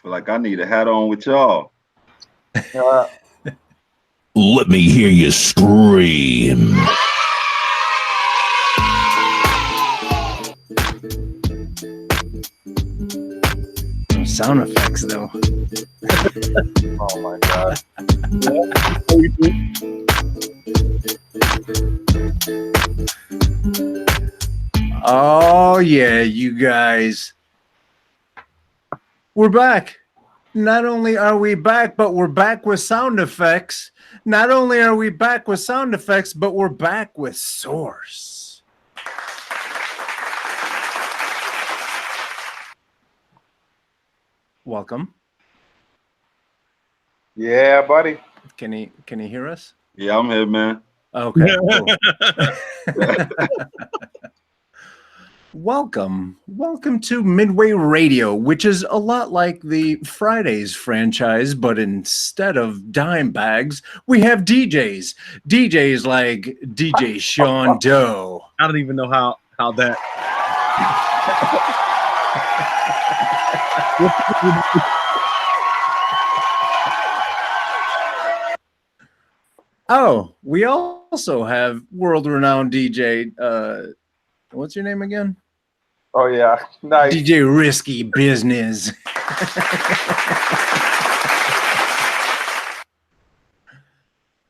Feel like I need a hat on with y'all. Let me hear you scream. Sound effects, though. Oh my god. Oh yeah, you guys. We're back. Not only are we back, but we're back with sound effects. Not only are we back with sound effects, but we're back with Sorce. Welcome. Yeah, buddy. Can you hear us? Yeah, I'm here, man. Okay. Cool. Welcome to Midway Radio, which is a lot like the Fridays franchise, but instead of dime bags, we have DJs. DJs like DJ Sean Doe. I don't even know how that. Oh, we also have world-renowned DJ. What's your name again? Oh yeah, nice. DJ Risky Business.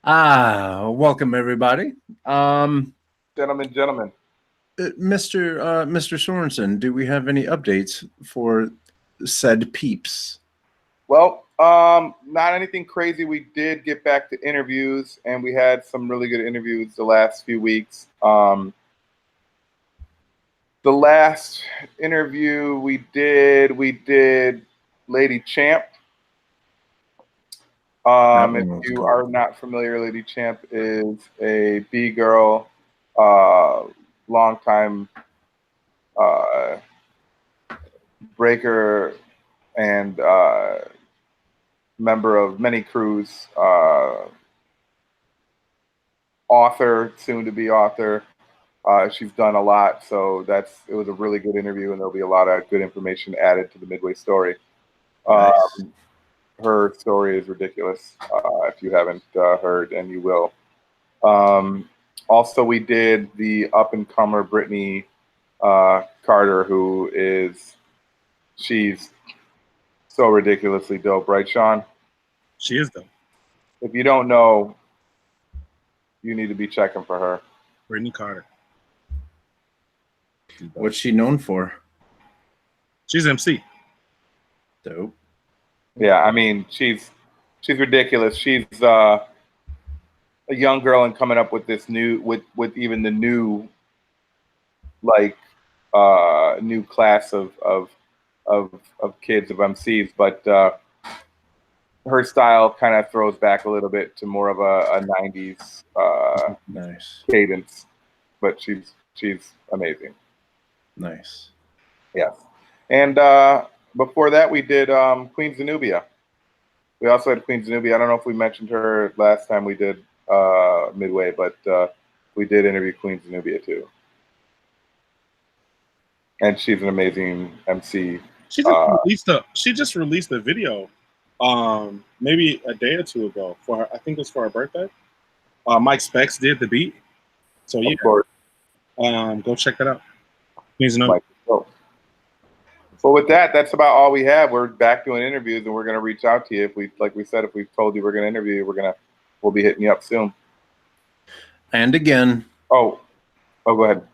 Welcome everybody. Gentlemen. Mr. Sorensen, do we have any updates for said peeps? Well, not anything crazy. We did get back to interviews, and we had some really good interviews the last few weeks. The last interview we did Lady Champ. If you are not familiar, Lady Champ is a B-girl, longtime breaker and member of many crews, author, soon-to-be author. She's done a lot, so it was a really good interview, and there'll be a lot of good information added to the Midway story. Nice. Her story is ridiculous, if you haven't heard, and you will. Also, we did the up-and-comer Brittany Carter, she's so ridiculously dope, right, Sean? She is dope. If you don't know, you need to be checking for her. Brittany Carter. What's she known for? She's MC. Dope. Yeah, I mean, she's ridiculous. She's a young girl and coming up with this with even the new new class of kids of MCs, but her style kind of throws back a little bit to more of a 90s Nice cadence, but she's amazing. Nice. Yes. And before that, we did Queen Zenobia. We also had Queen Zenobia. I don't know if we mentioned her last time we did Midway, but we did interview Queen Zenobia too. And she's an amazing MC. She just released a video, maybe a day or two ago for her. I think it was for her birthday. Mike Specs did the beat, so yeah, go check that out. Queen Zenobia. Well, with that, that's about all we have. We're back doing interviews, and we're going to reach out to you if we've told you we're going to interview you, we'll be hitting you up soon. And again, go ahead.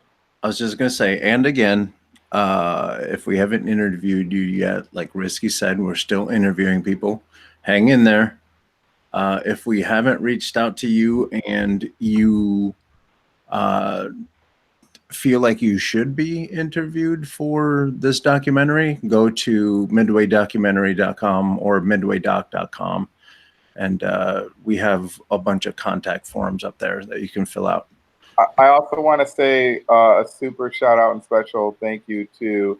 I was just going to say, and again, if we haven't interviewed you yet, like Risky said, we're still interviewing people. Hang in there. If we haven't reached out to you and you feel like you should be interviewed for this documentary, go to midwaydocumentary.com or midwaydoc.com, and we have a bunch of contact forms up there that you can fill out. I also want to say a super shout out and special thank you to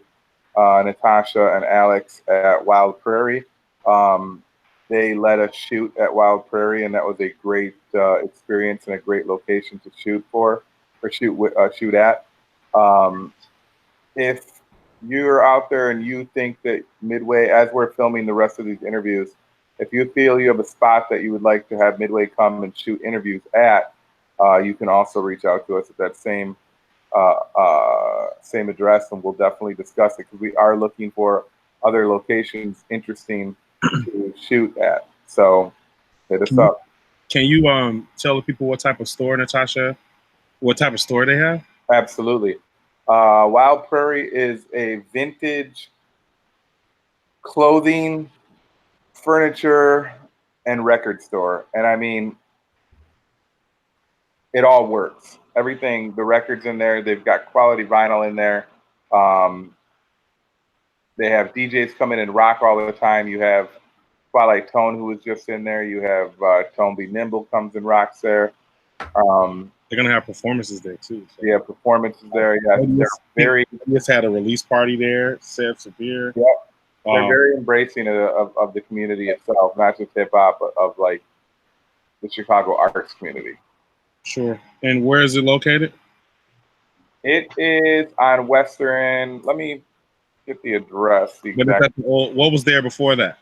Natasha and Alex at Wild Prairie. They let us shoot at Wild Prairie, and that was a great experience and a great location to shoot at. If you're out there and you think that Midway, as we're filming the rest of these interviews, if you feel you have a spot that you would like to have Midway come and shoot interviews at, you can also reach out to us at that same address, and we'll definitely discuss it because we are looking for other locations interesting to shoot at. So hit us up. Can you tell the people what type of store, Natasha, what type of store they have? Absolutely. Wild Prairie is a vintage clothing, furniture, and record store. And I mean, it all works. Everything, the records in there, they've got quality vinyl in there. They have DJs come in and rock all the time. You have Twilight Tone, who was just in there. You have Tone Be Nimble comes and rocks there. They're gonna have performances there too. So. Yeah, performances there. Yeah, they just had a release party there. Seb Severe. Yeah, they're very embracing of the community itself, not just hip hop, but of like the Chicago arts community. Sure. And where is it located? It is on Western. Let me get the address. What was there before that?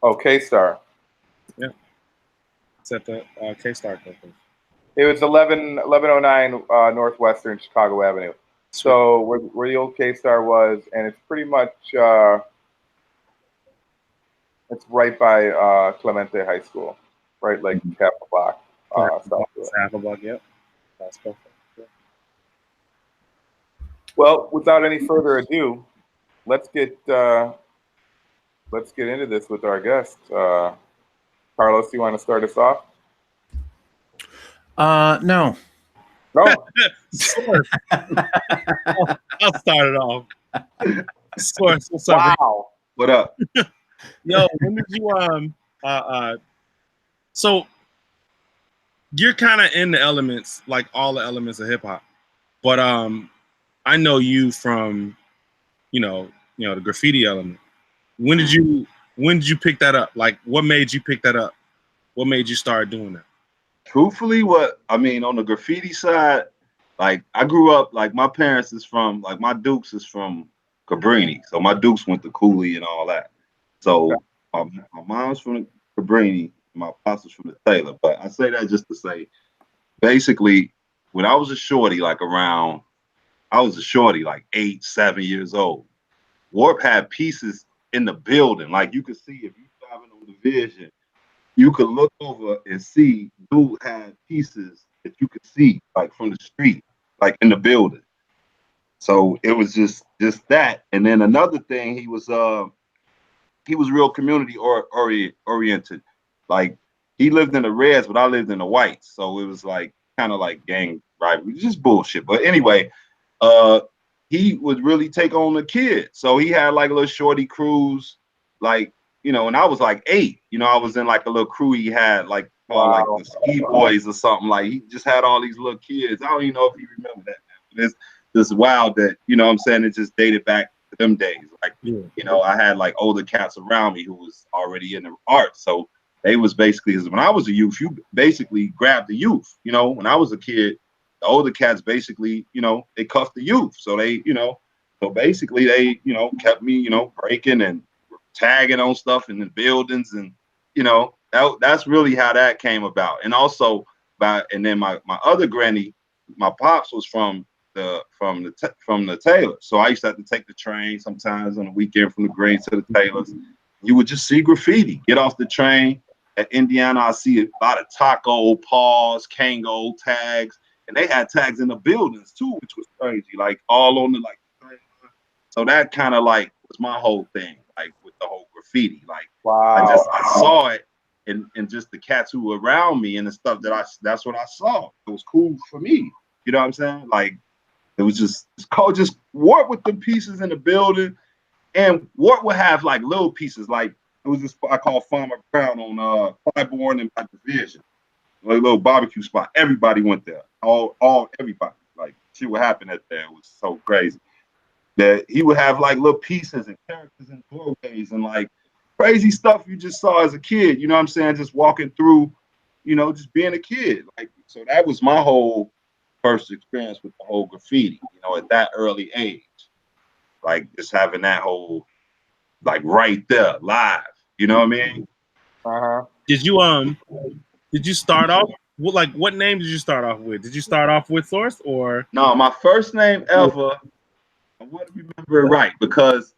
Oh, K-Star. Yeah. It's at the K-Star campus. It was 1109 Northwestern Chicago Avenue. So where the old K-Star was, and it's pretty much it's right by Clemente High School, right, like half a block. Half a block, yep. That's perfect. Yeah. Well, without any further ado, let's get into this with our guest. Carlos, do you want to start us off? No. No. Sorce. I'll start it off. Sorce, what's up? Wow. What up? Yo, when did you so you're kind of in the elements, like all the elements of hip hop, but I know you from the graffiti element. When did you pick that up? Like, what made you pick that up? What made you start doing that? Truthfully, on the graffiti side, like I grew up, like my parents is from, like my Dukes is from Cabrini. So my Dukes went to Cooley and all that. So my mom's from Cabrini, my pops was from the Taylor. But I say that just to say, basically, when I was a shorty, like 8, 7 years old, Warp had pieces in the building. Like you could see if you driving on the Vision, you could look over and see dude had pieces that you could see like from the street, like in the building. So it was just that. And then another thing, he was real community oriented. Like he lived in the Reds, but I lived in the Whites. So it was like kind of like gang rivalry, just bullshit. But anyway, he would really take on the kid. So he had like a little shorty cruise, like, and I was like 8, I was in like a little crew he had, like called like the Ski Boys or something. Like he just had all these little kids. I don't even know if you remember that. It's just wild that, what I'm saying, it just dated back to them days. Like, I had like older cats around me who was already in the art. So they was basically, when I was a youth, you basically grabbed the youth. When I was a kid, the older cats basically, they cuffed the youth. So they, so basically they, kept me, breaking and tagging on stuff in the buildings. And, that's really how that came about. And also and then my other granny, my pops was from the Taylor. So I used to have to take the train sometimes on the weekend from the Grange to the Taylors. You would just see graffiti. Get off the train at Indiana, I see a lot of Taco, Paws, Kango tags. And they had tags in the buildings too, which was crazy. Like all on the so that kind of like was my whole thing, like with the whole graffiti. Like I saw it and just the cats who were around me and the stuff that's what I saw. It was cool for me. You know what I'm saying? Like it was just Wart with the pieces in the building, and Wart would have like little pieces. Like it was this I call Farmer Brown on Clybourne and Division. Like a little barbecue spot. Everybody went there. Everybody. Like shit would happen at there. It was so crazy. That he would have like little pieces and characters and doorways and like crazy stuff you just saw as a kid. You know what I'm saying? Just walking through, just being a kid. Like so that was my whole first experience with the whole graffiti, at that early age. like just having that whole like right there live. You know what I mean? Did you start off what name did you start off with? Did you start off with Sorce or No, my first name ever. I want to remember it right because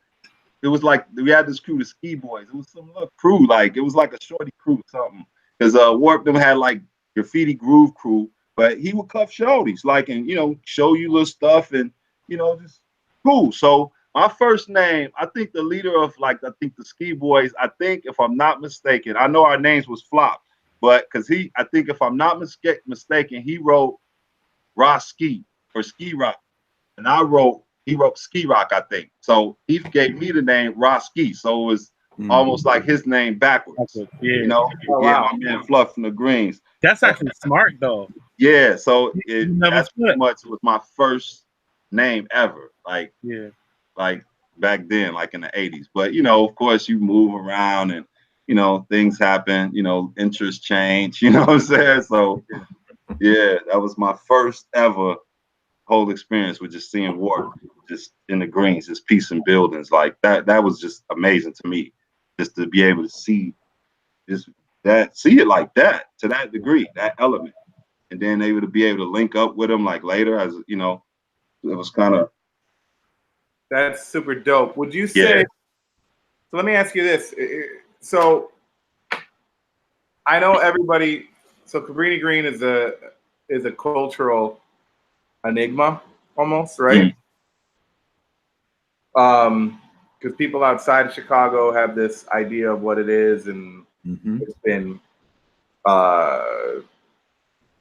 it was like we had this crew, the Ski Boys. It was some little crew, like it was like a shorty crew, something. Because Warp them had like graffiti groove crew, but he would cuff shorties, like and show you little stuff and just cool. So my first name, I think the leader of I think the Ski Boys, I think if I'm not mistaken, I know our names was Flop, but because I think if I'm not mistaken, he wrote Ski or Ski Rock, and he wrote Ski Rock, I think. So he gave me the name Ski. So it was almost like his name backwards. Yeah. My man Fluff from the Greens. That's actually smart though. Yeah, so that's pretty much was my first name ever. Like back then, like in the 80s. But of course you move around and things happen, interests change, you know what I'm saying? So yeah, that was my first ever whole experience with just seeing Warp just in the Greens, just peace and buildings like that. That was just amazing to me, just to be able to see it like that, to that degree, that element, and then able to be able to link up with them like later, as it was kind of. That's super dope. Would you say? So let me ask you this. So I know everybody. So Cabrini Green is a cultural enigma almost, right? Because people outside of Chicago have this idea of what it is, and it's been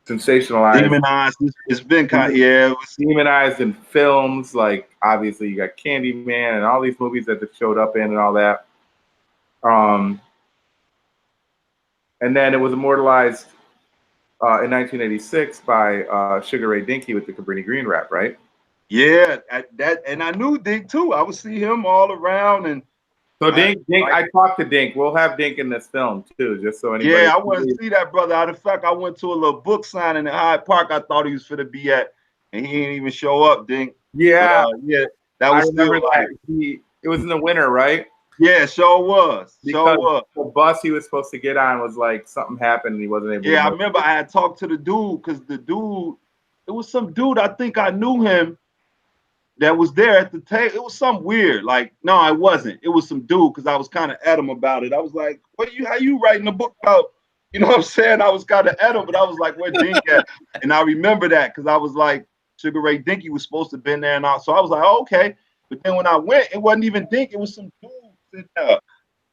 sensationalized, demonized. It's been kind of it was demonized in films. Like obviously you got Candyman and all these movies that it showed up in and all that. And then it was immortalized in 1986 by Sugar Ray Dinky with the Cabrini Green rap, right? Yeah, and I knew Dink too. I would see him all around, and so Dink, I talked to Dink. We'll have Dink in this film too, just so anybody. Yeah, I want to see that brother. Out of fact, I went to a little book signing in Hyde Park. I thought he was finna be at, and he didn't even show up. Dink. Yeah, but, that was still like it was in the winter, right? Yeah, sure was. Because the bus he was supposed to get on was like something happened and he wasn't able. Yeah, I remember I had talked to the dude because it was some dude I think I knew him that was there at the table. It was something weird. Like, no, it wasn't. It was some dude because I was kind of at him about it. I was like, how you writing a book about? You know what I'm saying? I was kind of at him, but I was like, where Dink at? And I remember that because I was like, Sugar Ray Dinky was supposed to have been there and all. So I was like, oh, okay. But then when I went, it wasn't even Dink. It was some dude sitting there.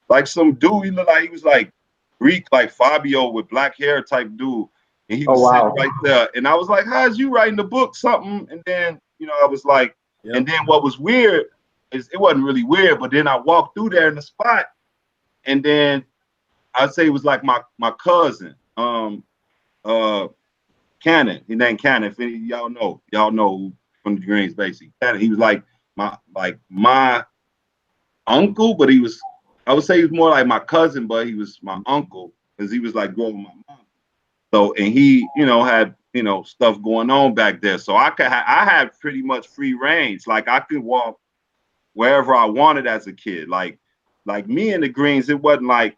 Like some dude, he looked like he was like Greek, like Fabio with black hair type dude. And he was sitting right there. And I was like, how's you writing the book? Something. And then, I was like, and then what was weird is it wasn't really weird, but then I walked through there in the spot, and then I'd say it was like my cousin, Cannon. His name Cannon. If any y'all know from the Greens, basically. Cannon. He was like my uncle, but I would say he was more like my cousin, but he was my uncle because he was like growing my mom. So, and he, had stuff going on back there. So I had pretty much free range. Like I could walk wherever I wanted as a kid. Like me and the Greens, it wasn't like,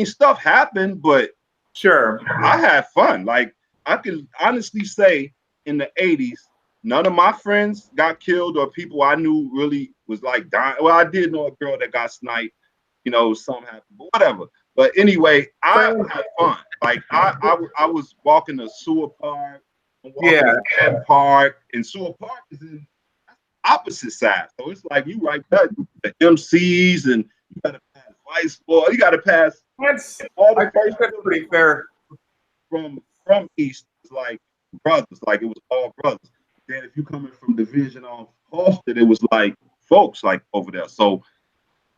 stuff happened, but sure, I had fun. Like I can honestly say in the 80s, none of my friends got killed or people I knew really was like dying. Well, I did know a girl that got sniped, something happened, but whatever. But anyway, I had fun. Like I was walking to Sewer Park, to Park, and Sewer Park is in opposite side. So it's like you right there, the MCs, and you gotta pass Vice Boy, you gotta pass all the first pretty fair. From East, it's like brothers, like it was all brothers. Then if you coming from Division on Halsted, it was like folks like over there. So,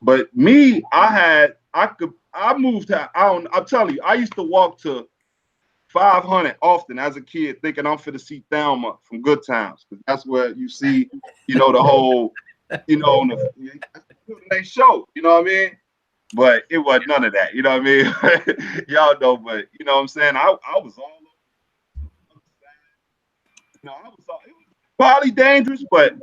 but me, I moved to, I'm telling you, I used to walk to 500 often as a kid thinking I'm finna see Thelma from Good Times. Because that's where you see, the whole, they show, you know what I mean? But it wasn't none of that, you know what I mean? Y'all know, but you know what I'm saying? I was all over. It was probably dangerous, but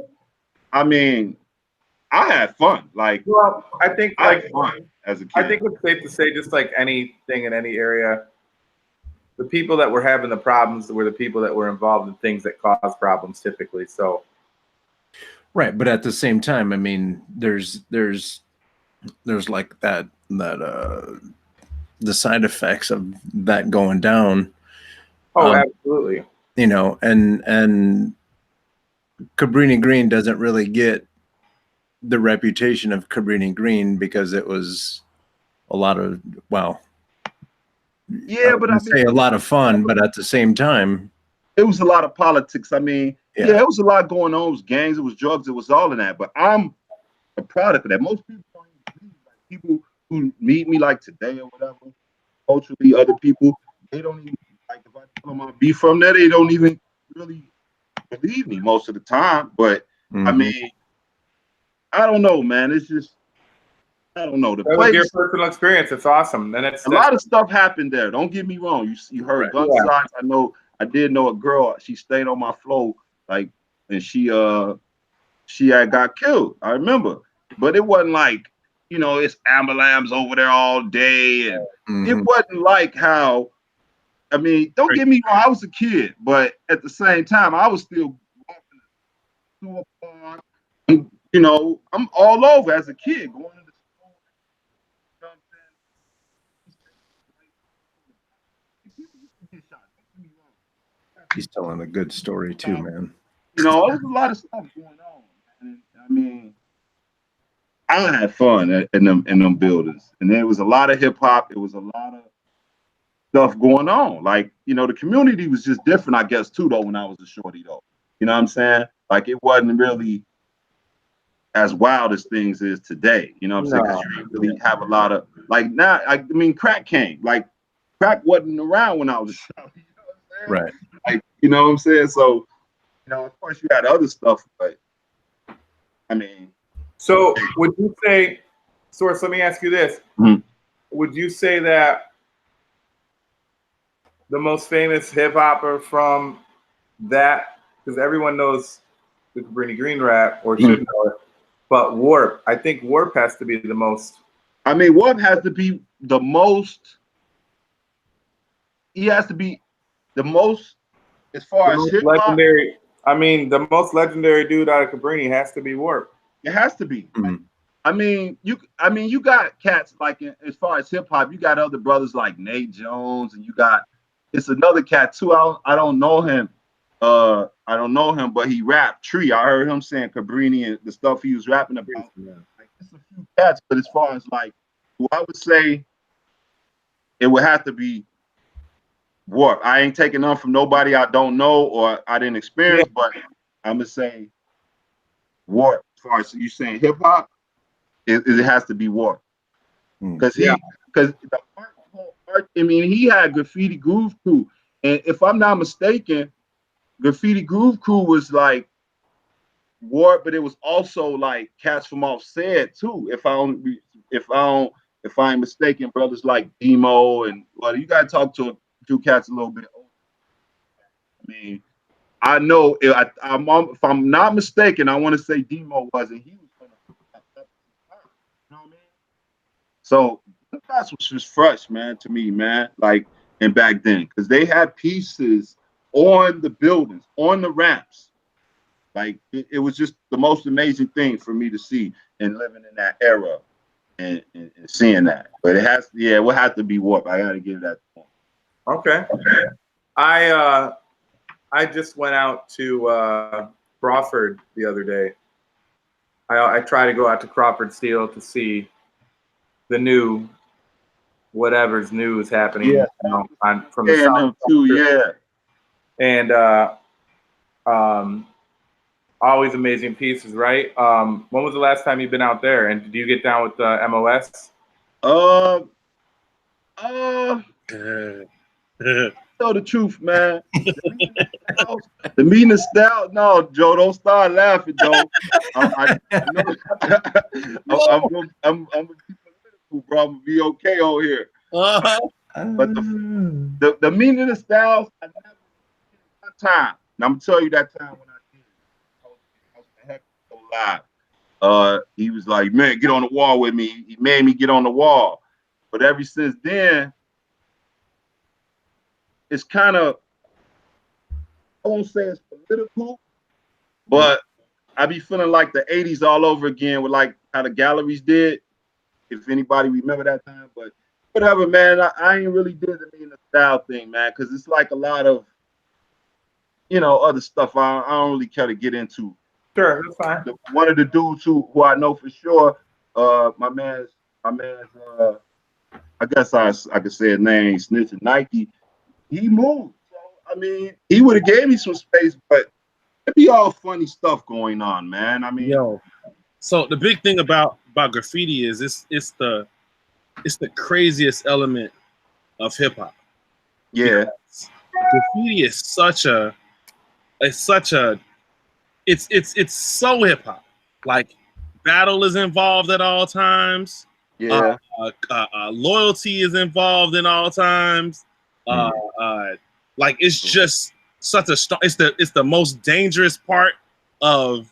I had fun. Like, well, I think I like had fun as a kid. I think it's safe to say, just like anything in any area, the people that were having the problems were the people that were involved in things that cause problems typically. So, right. But at the same time, I mean, there's like that the side effects of that going down. absolutely. You know, and Cabrini Green doesn't really get the reputation of Cabrini Green because it was a lot of, well, Yeah, but I say a lot of fun, but at the same time, it was a lot of politics. I mean, yeah, it was a lot going on. It was gangs, it was drugs, it was all of that. But I'm a product of that. Most people don't even believe, like, people who meet me like today or whatever, culturally, other people, they don't even, like, if I tell them I'll be from there, they don't even really believe me most of the time. But I mean, I don't know, man. It's just, I don't know. The That was your place, personal experience. It's awesome. And a lot of stuff happened there. Don't get me wrong. You heard gunshots. I know. I did know a girl. She stayed on my floor, like, and she had got killed. I remember, but it wasn't like, you know, it's ambulance over there all day, and it wasn't like how. I mean, don't get me wrong. I was a kid, but at the same time, I was still walking to a park. You know, I'm all over as a kid going to the school. You know what I'm saying? he's telling a good story too, man. You know, there's a lot of stuff going on. And, I mean, I had fun in them buildings, and there was a lot of hip hop. It was a lot of stuff going on. Like, you know, the community was just different, I guess, too, though, when I was a shorty, though. You know what I'm saying? Like, it wasn't really as wild as things is today. You know what I'm saying? Because you didn't really have a lot of, like, now, I mean, crack came. Like, crack wasn't around when I was a shorty. You know what I'm saying? Right. Like, you know what I'm saying? So, you know, of course, you had other stuff, but I mean. So, would you say, Sorce, let me ask you this. Would you say that the most famous hip hopper from that, because everyone knows the Cabrini Green rap, or should know it, but Warp, I think Warp has to be the most. I mean, Warp has to be the most. He has to be the most, as far as hip hop. Legendary. I mean, the most legendary dude out of Cabrini has to be Warp. It has to be. I mean, you got cats like, as far as hip hop, you got other brothers like Nate Jones, and you got, it's another cat too. I don't know him. I don't know him, but he rapped Tree. I heard him saying Cabrini and the stuff he was rapping about. Like, it's a few cats, but as far as like, who I would say, it would have to be Warp. I ain't taking none from nobody I don't know or I didn't experience, but I'm gonna say Warp. As far as you saying hip hop, it has to be Warp. Because the art, I mean, he had Graffiti Groove Crew, and if I'm not mistaken, Graffiti Groove Crew was like Warp, but it was also like cats from Offset too. If I ain't mistaken, brothers like Demo, and well, you gotta talk to two cats a little bit older. I mean, I know if I'm not mistaken, I want to say Demo wasn't. He was gonna, you know what I mean? So the class was just fresh, man, to me, man. Like, and back then, because they had pieces on the buildings, on the ramps. Like, it was just the most amazing thing for me to see and living in that era and seeing that. But it will have to be Warp. I gotta give that to him. Okay. I just went out to Crawford the other day. I try to go out to Crawford Steel to see the new whatever's new is happening. Yeah. You know, from the South too, yeah. And always amazing pieces, right? When was the last time you've been out there? And did you get down with the MOS? Tell the truth, man. The meaning style. No, Joe, don't start laughing, though. I'm gonna be political, bro. I'm gonna be okay over here. But the meaning of styles, I never one time. And I'm gonna tell you that time when I did. I was the heck so live. he was like, man, get on the wall with me. He made me get on the wall. But ever since then, it's kind of, I won't say it's political, but I be feeling like the 80s all over again with like how the galleries did, if anybody remember that time. But whatever, man, I ain't really did the style thing, man, because it's like a lot of, you know, other stuff I don't really care to get into. Sure, that's fine. One of the dudes who I know for sure, my man's, I guess I could say his name, Snitch Nike. He moved. So I mean, he would have gave me some space, but it be all funny stuff going on, man. I mean, yo. So the big thing about graffiti is it's the craziest element of hip hop. yeah. Graffiti is it's so hip hop. Like battle is involved at all times. Yeah. Loyalty is involved in all times. Like it's just such a it's the most dangerous part of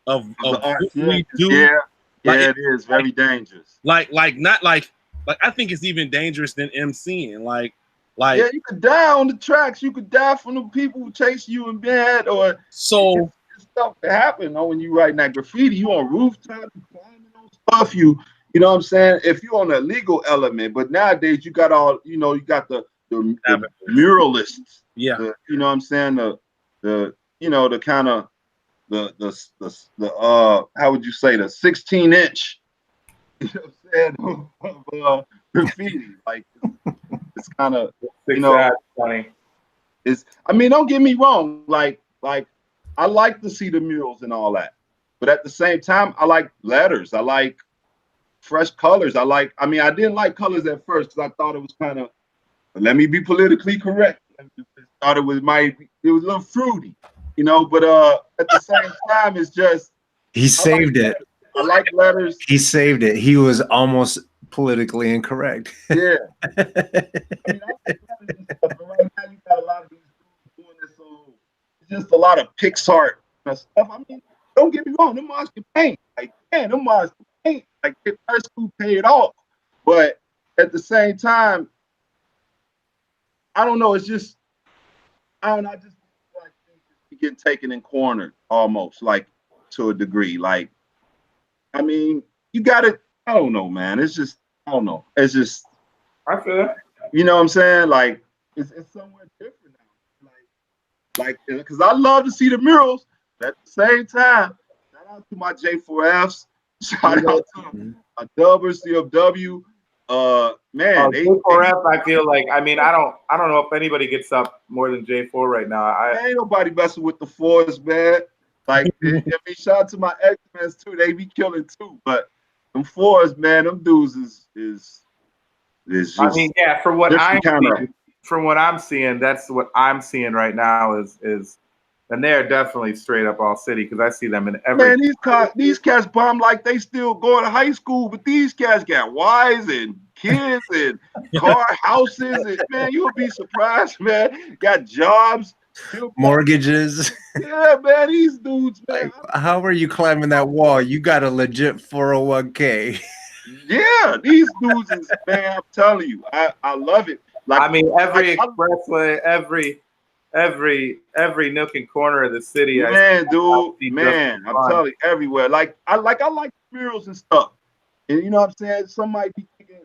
The art, what we do. Yeah, Like, it is very dangerous. Like I think it's even dangerous than MCing. Like yeah, you could die on the tracks. You could die from the people who chase you in bed, or so stuff that happen. You know, when you writing that graffiti, you on rooftop, you climbing on stuff. You know what I'm saying? If you're on a legal element, but nowadays you got all, you know, you got the muralists. Yeah. You know what I'm saying? The you know, the kind of the how would you say, the 16-inch, you know what I'm saying, of graffiti. Like it's kind of, you know, funny. It's, I mean, don't get me wrong, like I like to see the murals and all that, but at the same time, I like letters. I like fresh colors. I mean, I didn't like colors at first because I thought it was kind of, let me be politically correct. I thought it was a little fruity, you know, but at the same time, it's just, he saved it. I like letters. He saved it. He was almost politically incorrect. Yeah. I mean, I like letters and stuff, but right now you got a lot of these dudes doing this, so it's just a lot of Pixar stuff. I mean, don't get me wrong, them mods can paint. Like, man, them mods can paint. Like, get first school paid off. But at the same time, I don't know. It's just, I don't know. I just feel like things just getting taken and cornered almost, like to a degree. Like, I mean, you got it. I don't know, man. It's just, I don't know. It's just, I feel it. you know what I'm saying? Like, it's somewhere different now. Like, because I love to see the murals, but at the same time, shout out to my J4Fs. Shout out to my Dubbers, CFW. Man, J4F, I feel like, I mean, I don't know if anybody gets up more than J4 right now. Ain't nobody messing with the fours, man. Like, I mean, shout out to my X-Men too. They be killing too, but them fours, man, them dudes is just, I mean, yeah, from what I'm seeing, that's what I'm seeing right now is, and they're definitely straight up all city, because I see them in every. Man, these cats bomb like they still going to high school, but these cats got wives and kids and car, houses, and man, you'll be surprised, man. Got jobs, mortgages. Yeah, man, these dudes, man. Like, how are you climbing that wall? You got a legit 401k. Yeah, these dudes is, man, I'm telling you, I love it. Like, I mean, every expressway, every nook and corner of the city. Man, I'm telling you, everywhere. Like I like murals and stuff. And you know what I'm saying? Some might be thinking,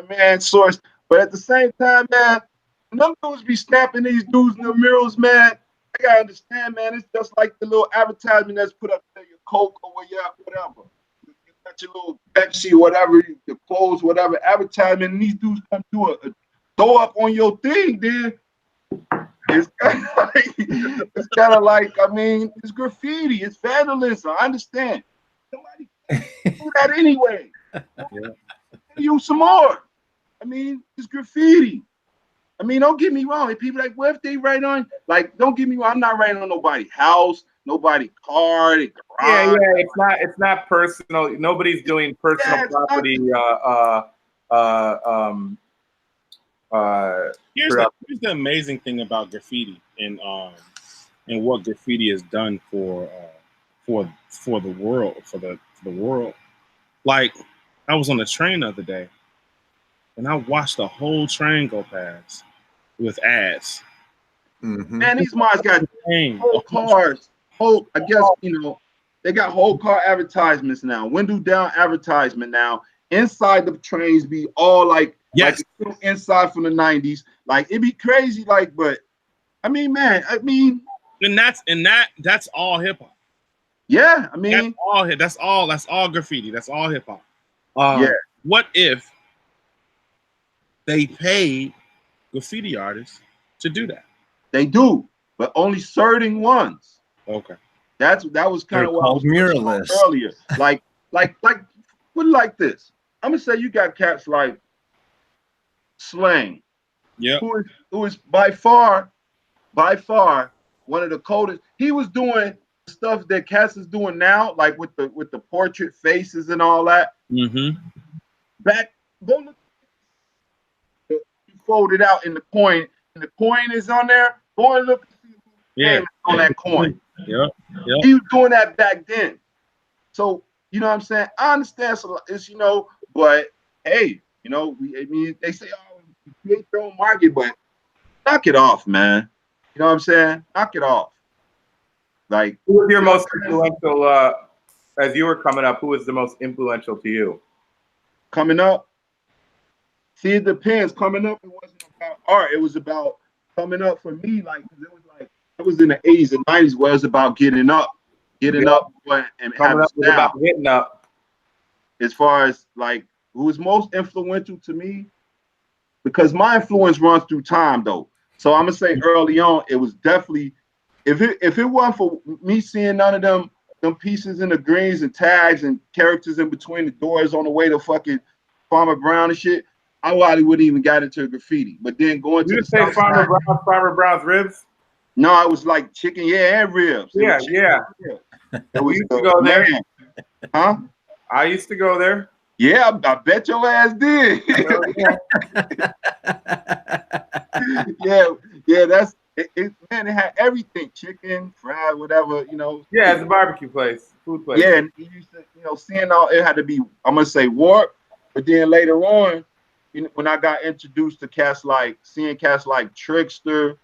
man, Sorce. But at the same time, man, when them dudes be snapping these dudes in the murals, man, I gotta understand, man, it's just like the little advertisement that's put up there, your Coke or whatever. You got your little Pepsi or whatever, your clothes, whatever advertisement, and these dudes come do a throw up on your thing, then it's kind of like, I mean, it's graffiti, it's vandalism. I understand. Somebody do that anyway. Yeah. Use some more. I mean, it's graffiti. I mean, don't get me wrong. If people like, well, if they write on, like, don't get me wrong, I'm not writing on nobody's house, nobody's car, their garage. Yeah, it's not personal. Nobody's doing personal property. Here's the amazing thing about graffiti and what graffiti has done for the world, for the the world. Like, I was on the train the other day, and I watched the whole train go past with ads. Mm-hmm. Man, these mods got whole cars. I guess, they got whole car advertisements now. Window down advertisement now. Inside the trains be all like inside from the 90s. Like, it'd be crazy, like, but I mean, man, and that's all hip hop. Yeah, I mean, that's all graffiti. That's all hip hop. Yeah. What if they paid graffiti artists to do that? They do, but only certain ones. Okay. That was kind of what I was muralists earlier. Like put it like this. I'm gonna say you got cats like Slang. Yeah. Who is by far one of the coldest. He was doing stuff that cats is doing now, like with the portrait faces and all that. Mm-hmm. Go look. You fold it out in the coin, and the coin is on there. Go and look on that coin. Yeah. He was doing that back then. So, you know what I'm saying? I understand it's, but hey, they say, oh, you create your own market, but knock it off, man. You know what I'm saying? Knock it off. Like, who was your most influential as you were coming up? Who was the most influential to you? Coming up? See, it depends. Coming up, it wasn't about art. It was about coming up for me, it was in the 80s and 90s where it was about getting up and having up was about getting up. As far as like who was most influential to me, because my influence runs through time though. So I'm gonna say early on, it was definitely if it wasn't for me seeing none of them pieces in the greens and tags and characters in between the doors on the way to fucking Farmer Brown and shit, I probably wouldn't even got into graffiti. But then going to the say Farmer Brown's ribs? No, it was like chicken, and ribs. Yeah. We used to go there. Huh? I used to go there. Yeah, I bet your ass did. Yeah, that's it. Man, it had everything: chicken, fried, whatever, Yeah, it's a barbecue place, food place. Yeah, and you used to, seeing all it had to be. I'm gonna say warp, but then later on, when I got introduced to seeing cats like Trickster.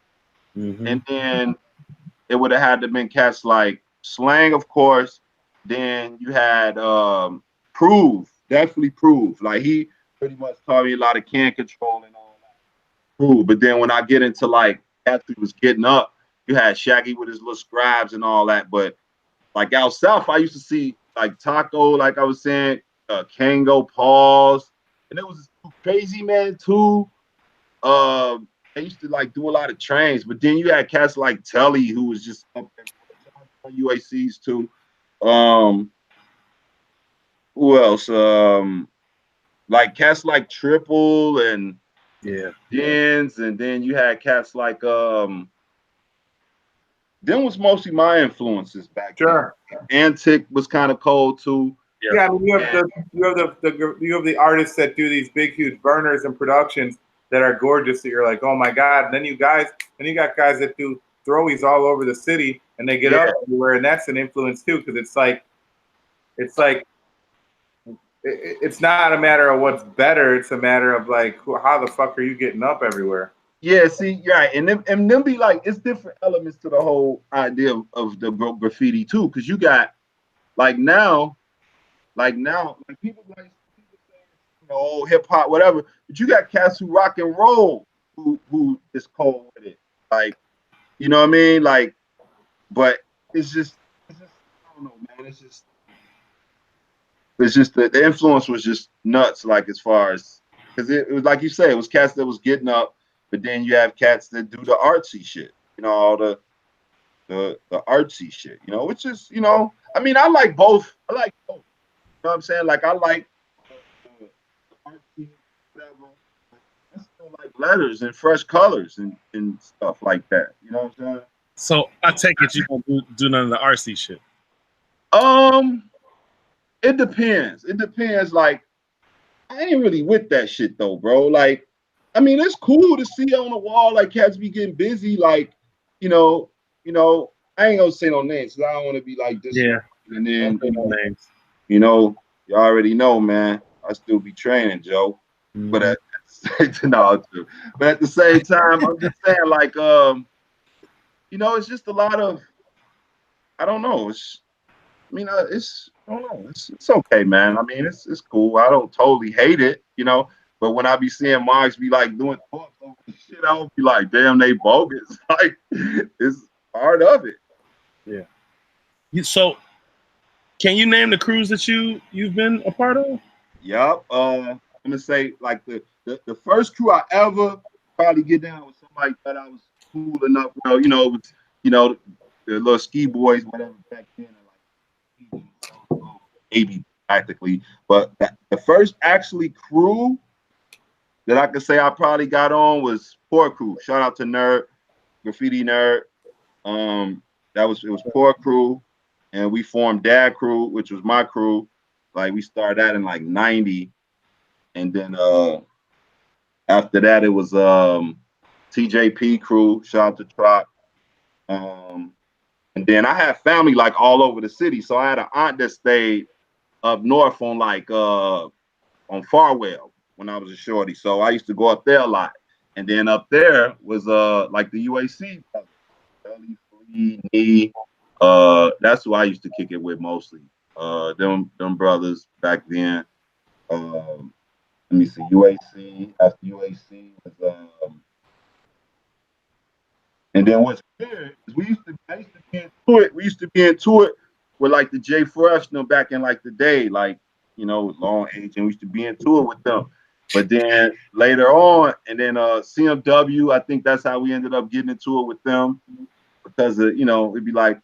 Mm-hmm. And then it would have had to been cats like Slang, of course. Then you had definitely Prove. Like he pretty much taught me a lot of can control and all that. Prove. But then when I get into like cats who was getting up, you had Shaggy with his little scribes and all that. But like out south, I used to see like Taco, like I was saying, Kango, Paws, and it was Crazy Man too. They used to like do a lot of trains, but then you had cats like Telly who was just up there on UACs too. Who else? Like cats like Triple and Dens, and then you had cats like them was mostly my influences back then. Antic was kind of cold too. Yeah, I mean, you have the artists that do these big huge burners and productions that are gorgeous that you're like, oh my God. And then you got guys that do throwies all over the city and they get up everywhere, and that's an influence too, because it's not a matter of what's better, it's a matter of like how the fuck are you getting up everywhere? Yeah, see, right. And them be like, it's different elements to the whole idea of the graffiti too, because you got like now, people say, hip hop, whatever, but you got cats who rock and roll who is cold with it. Like, you know what I mean? Like, but it's just I don't know, man. It's just the influence was just nuts, like as far as because it was like you say, it was cats that was getting up, but then you have cats that do the artsy shit, all the artsy shit, which is, I mean, I like both. You know what I'm saying? Like I like whatever. I still like letters and fresh colors and stuff like that. You know what I'm saying? So I take it you don't do none of the RC shit. It depends. It depends. Like, I ain't really with that shit though, bro. Like, I mean, it's cool to see on the wall like cats be getting busy. Like, I ain't gonna say no names because I don't want to be like this. Yeah. And then no names. you know, you already know, man. I still be training, Joe. Mm-hmm. But at the same time, I'm just saying, like, you know, it's just a lot of, I don't know. I don't know. It's okay, man. I mean, it's cool. I don't totally hate it, you know. But when I be seeing Marks be like doing talks over shit, I would be like, damn, they bogus. Like, it's part of it. Yeah. So, can you name the crews that you've been a part of? Yup. I'm gonna say like the first crew I ever probably get down with somebody that I was cool enough. Well, you know, it was, you know, the little ski boys, whatever back then, like maybe practically. But the first actually crew that I could say I probably got on was Poor Crew. Shout out to Nerd, Graffiti Nerd. It was Poor Crew, and we formed Dad Crew, which was my crew. Like we started that in like '90, and then after that it was TJP Crew. Shout out to Trot. And then I had family like all over the city, so I had an aunt that stayed up north on like on Farwell when I was a shorty. So I used to go up there a lot. And then up there was like the UAC brothers, Free, that's who I used to kick it with mostly. Them brothers back then. Let me see, UAC. After UAC was and then what's weird is I used to be into it. We used to be into it with like the J4Fs, you know, back in like the day, like, you know, long age, and we used to be into it with them. But then later on, and then CMW, I think that's how we ended up getting into it with them because of, you know, it'd be like,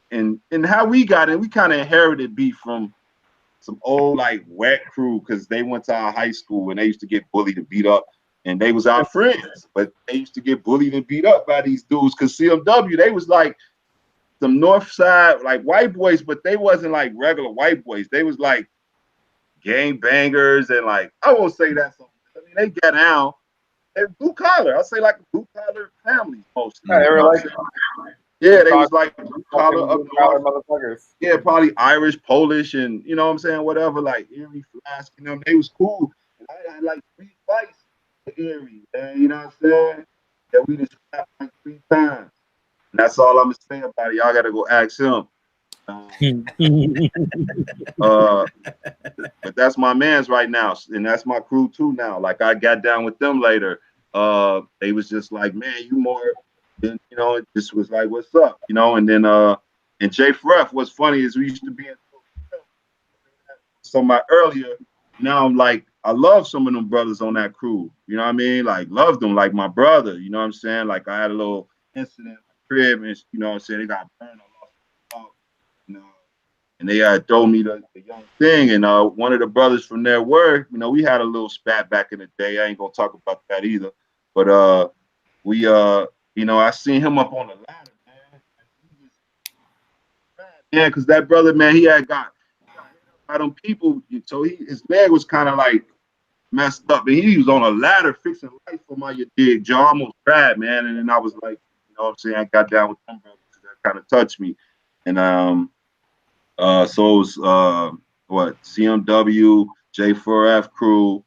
and how we got in, we kind of inherited beef from some old like wet crew because they went to our high school and they used to get bullied and beat up. And they was our friends, but they used to get bullied and beat up by these dudes because CMW, they was like some north side, like white boys, but they wasn't like regular white boys. They was like gang bangers and like, I won't say that. I mean, they got down. They're blue collar. I'll say like blue collar families mostly. Yeah, they were like, yeah, they was like blue collar up north. Motherfuckers. Yeah, probably Irish, Polish, and you know what I'm saying, whatever, like Erie, Flask, you know, they was cool. And I had like 3 fights. Erie, man, you know what I'm saying? Yeah, we just slapped like 3 times. And that's all I'm gonna say about it. Y'all gotta go ask him. But that's my man's right now, and that's my crew too now. Like I got down with them later. They was just like, man, you more than, you know, it just was like, what's up? You know, and then and Jay Freff, what's funny is we used to be in somebody earlier. Now I'm like, I love some of them brothers on that crew. You know what I mean? Like, loved them like my brother. You know what I'm saying? Like, I had a little incident in my crib, and you know what I'm saying? They got burned. I lost my dog, you know, and they thrown me the young thing. And one of the brothers from their work, you know, we had a little spat back in the day. I ain't gonna talk about that either. But we you know, I seen him up on the ladder, man. Yeah, because that brother, man, he got hit up by them people. So his leg was kind of like messed up, and he was on a ladder fixing lights for my dig. Joe almost cried, man. And then I was like, you know what I'm saying? I got down with them brothers. That kind of touched me. And so it was what, CMW, J4F crew,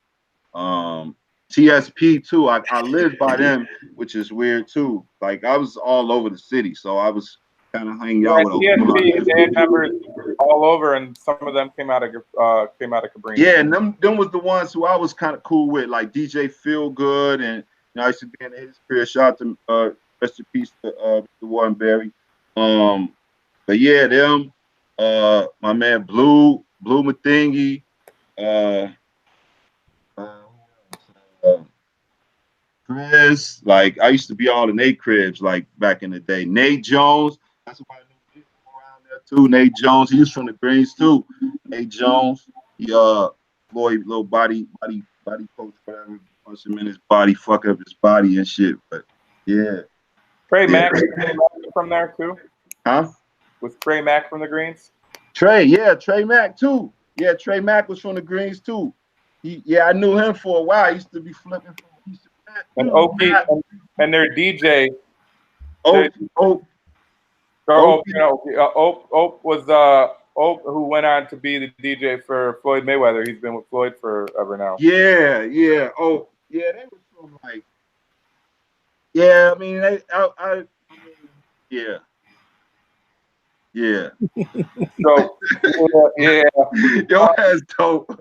TSP too. I lived by them, which is weird too. Like I was all over the city, so I was kind of hanging out with TSP, they had members all over, and some of them came out of Cabrini. Yeah, and them was the ones who I was kind of cool with, like DJ Feel Good, and you know, I used to be in his career. Shout out to rest in peace to Warren Berry. But yeah, them, my man Blue Mathingi, Chris, like I used to be all in Nate cribs, like back in the day. Nate Jones, that's why I knew people around there too. Nate Jones, he was from the Greens too. Nate Jones, he Floyd, little body coach, whatever, punch him in his body, fuck up his body and shit. But yeah. Trey Mack from there too? Huh? Was Trey Mack from the Greens? Trey Mack too. Yeah, Trey Mack was from the Greens too. I knew him for a while. He used to be flipping from and Oki and their DJ. Ope was who went on to be the DJ for Floyd Mayweather. He's been with Floyd forever now. Yeah, yeah. Oh, yeah. They was from like. Yeah, I mean, yeah, yeah. So, yeah. Your ass dope.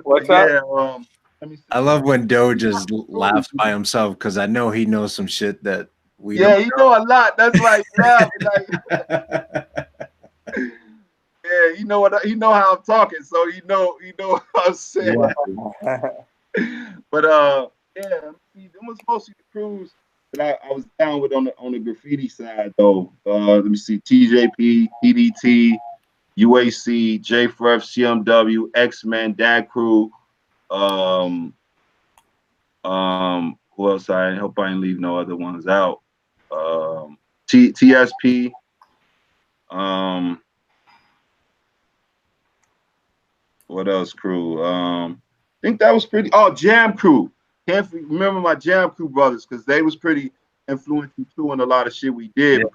What's yeah, up? let me see. I love when Doe just laughs by himself because I know he knows some shit that we Yeah, don't you know a lot. That's why you laugh. Like, yeah, you know what? You know how I'm talking, so you know what I'm saying. Yeah. But yeah, see, them was mostly the crews that I was down with on the graffiti side though. Let me see, TJP, PDT, UAC, JFref, CMW, X-Men, Dad Crew. Who else? I hope I didn't leave no other ones out. TSP. What else? Crew. I think that was pretty. Oh, Jam Crew. Can't remember my Jam Crew brothers because they was pretty influential too in a lot of shit we did. Yeah.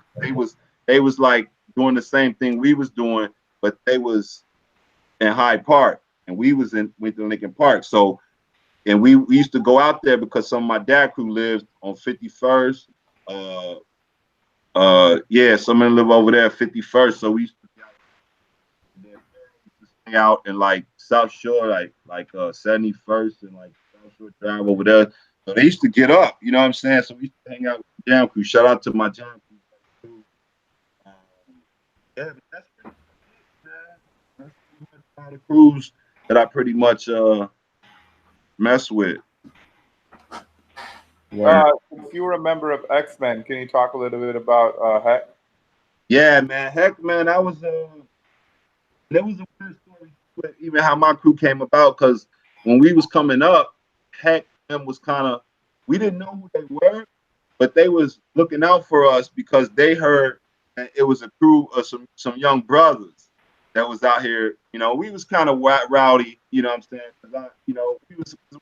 They was like doing the same thing we was doing, but they was in Hyde Park and we went to Lincoln Park. So, and we used to go out there because some of my dad crew lived on 51st. Yeah, some of them live over there at 51st. So we used to stay out in like South Shore, like 71st and like South Shore Drive over there. So they used to get up, you know what I'm saying? So we used to hang out with the Jam Crew. Shout out to my Jam Crew. Yeah, but that's pretty much it, man. That's pretty much all the crews that I pretty much mess with. If you were a member of X-Men, can you talk a little bit about Heck? Yeah, man. Heck, man, that was a weird story with even how my crew came about because when we was coming up, Heck them was kind of, we didn't know who they were, but they was looking out for us because they heard that it was a crew of some young brothers that was out here. You know, we was kind of rowdy, you know what I'm saying? Because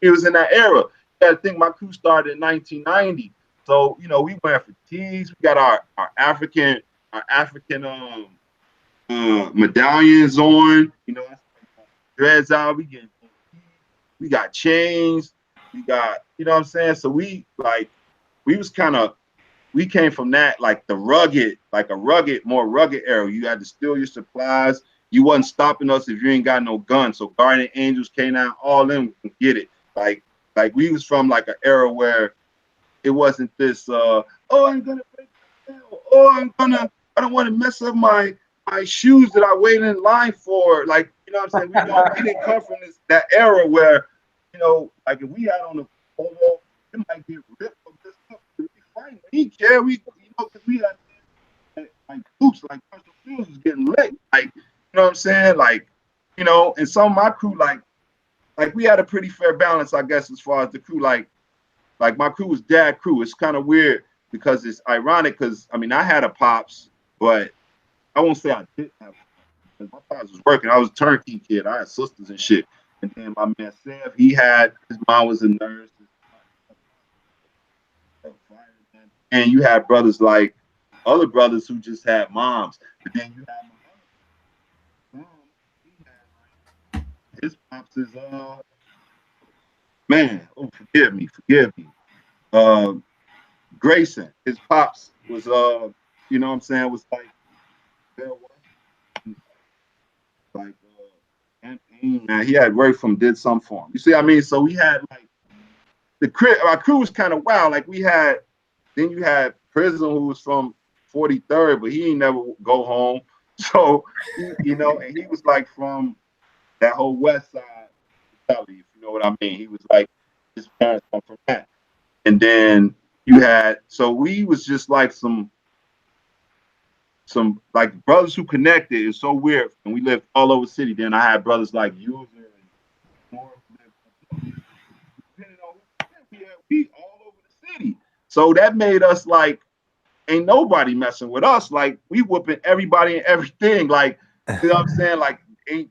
we was in that era. You gotta think my crew started in 1990. So, you know, we wearing fatigues, we got our African medallions on, you know, dreads out, we got chains, we got, you know what I'm saying? So we came from that, like the more rugged era. You had to steal your supplies. You wasn't stopping us if you ain't got no gun. So Guardian Angels, K9, all them could get it. Like we was from like an era where it wasn't this I'm gonna break down, I don't want to mess up my shoes that I waited in line for. Like, you know what I'm saying? We didn't come from that era where, you know, like if we had on a polo, it might get ripped or this stuff. We fight. We didn't care. We, you know, because we had like boots, like personal shoes was getting lit. Like, you know what I'm saying? Like, you know, and some of my crew, like we had a pretty fair balance, I guess, as far as the crew. Like my crew was dad crew. It's kind of weird because it's ironic because I mean I had a pops, but I won't say I didn't have a pops. My pops was working. I was a turnkey kid. I had sisters and shit. And then my man Sev, his mom was a nurse. And you had brothers like other brothers who just had moms. But then you had my mom, his pops is man, oh forgive me. Grayson, his pops was you know what I'm saying, was like campaign, man. He had worked did some for him. You see what I mean? So we had like our crew was kind of wild. Like you had Prism who was from 43rd, but he ain't never go home. So you know, and he was like from that whole west side, if you know what I mean. He was like his parents come from that. And then so we was just like some like brothers who connected. It's so weird. And we lived all over the city. Then I had brothers like User and more. We all over the city. So that made us like, ain't nobody messing with us. Like we whooping everybody and everything. Like, you know what I'm saying? Like,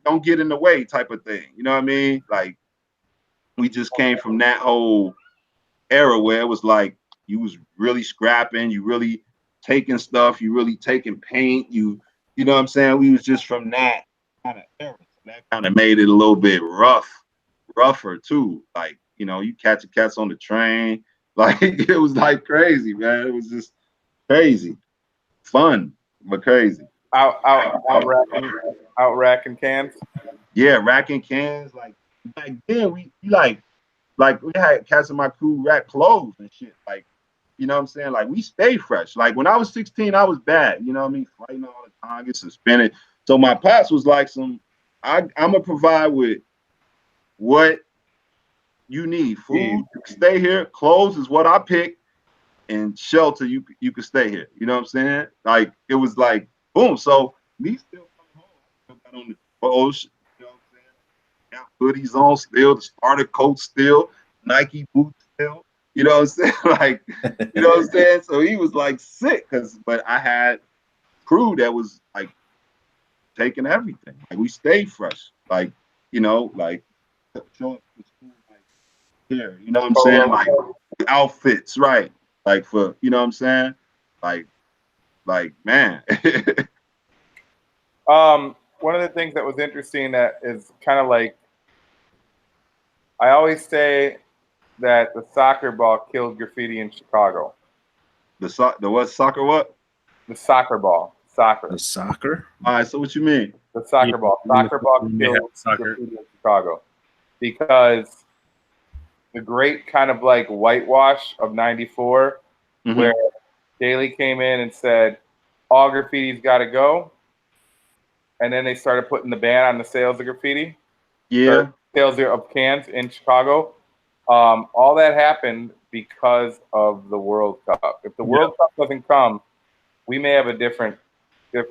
don't get in the way type of thing. You know what I mean? Like, we just came from that whole era where it was like you was really scrapping, you really taking stuff, you really taking paint, you you know what I'm saying? We was just from that kind of era. So that kind of made it a little bit rougher too. Like, you know, you catching cats on the train. Like, it was like crazy, man. It was just crazy. Fun, but crazy. Out racking cans. Yeah, racking cans. Like back then, we like we had cats in my crew rack clothes and shit. Like, you know what I'm saying? Like, we stay fresh. Like, when I was 16, I was bad. You know what I mean? Fighting all the time, get suspended. So my pops was like, I'm gonna provide with what you need. Food, you can stay here. Clothes is what I pick, and shelter, you can stay here. You know what I'm saying? Like, it was like boom. So me still come home. I still got on the clothes. You know what I'm saying? Got hoodies on still, the starter coat still, Nike boots still. You know what I'm saying? Like, you know what I'm saying? So he was like sick, but I had crew that was like taking everything. Like, we stayed fresh. Like, you know, like show up to school like here. You know what I'm saying? Like outfits, right? Like, for, you know what I'm saying? Like man. One of the things that was interesting that is kind of like, I always say that the soccer ball killed graffiti in Chicago. The what soccer what? The soccer ball. Soccer. The soccer? All right, so what you mean? The soccer ball. Soccer ball killed graffiti in Chicago. Because the great kind of like whitewash of '94, where Daley came in and said, all graffiti's got to go. And then they started putting the ban on the sales of graffiti. Yeah. Sales of cans in Chicago. All that happened because of the World Cup. If the World Cup doesn't come, we may have a different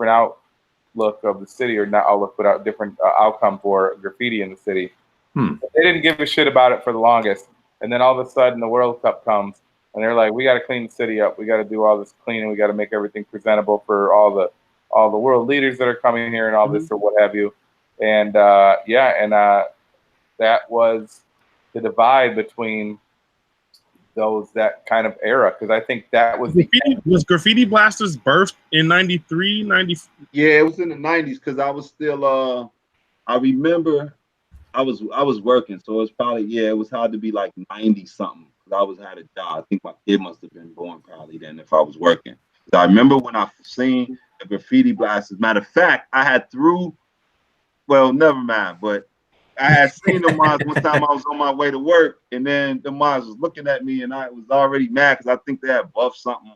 outlook of the city, or not outlook, but a different outcome for graffiti in the city. They didn't give a shit about it for the longest. And then all of a sudden the World Cup comes and they're like, we got to clean the city up. We got to do all this cleaning. We got to make everything presentable for all the world leaders that are coming here and all this or what have you. And that was the divide between that kind of era, because I think that was Graffiti Blasters birthed in 93, 94? Yeah, it was in the 90s, because I was still I remember I was working, so it's probably, it was hard to be like 90 something, because I had a job. I think my kid must have been born probably then if I was working. I remember when I seen the Graffiti Blasters. Matter of fact, I had never mind, but I had seen the moms one time. I was on my way to work, and then the moms was looking at me, and I was already mad because I think they had buffed something.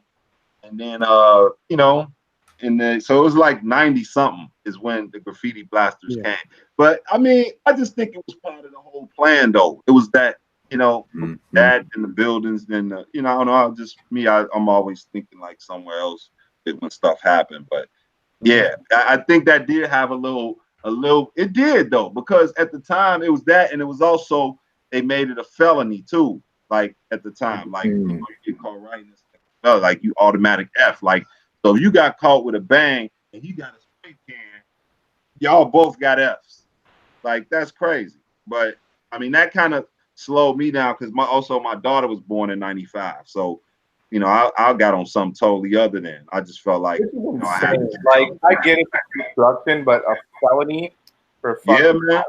And then, you know, so it was like 90 something is when the Graffiti Blasters came. But I mean, I just think it was part of the whole plan, though. It was that, you know, that in the buildings, then you know, I don't know. I'm always thinking like somewhere else when stuff happened. But yeah, I think that did have a little. It did, though, because at the time it was that, and it was also they made it a felony too. Like at the time, like you get caught writing this, like you automatic F. Like, so if you got caught with a bang and he got a spray can, y'all both got Fs. Like, that's crazy. But I mean, that kind of slowed me down, because my daughter was born in '95, so you know, I got on something totally other than. I just felt like, you know, I get it, construction, but a felony for fucking man,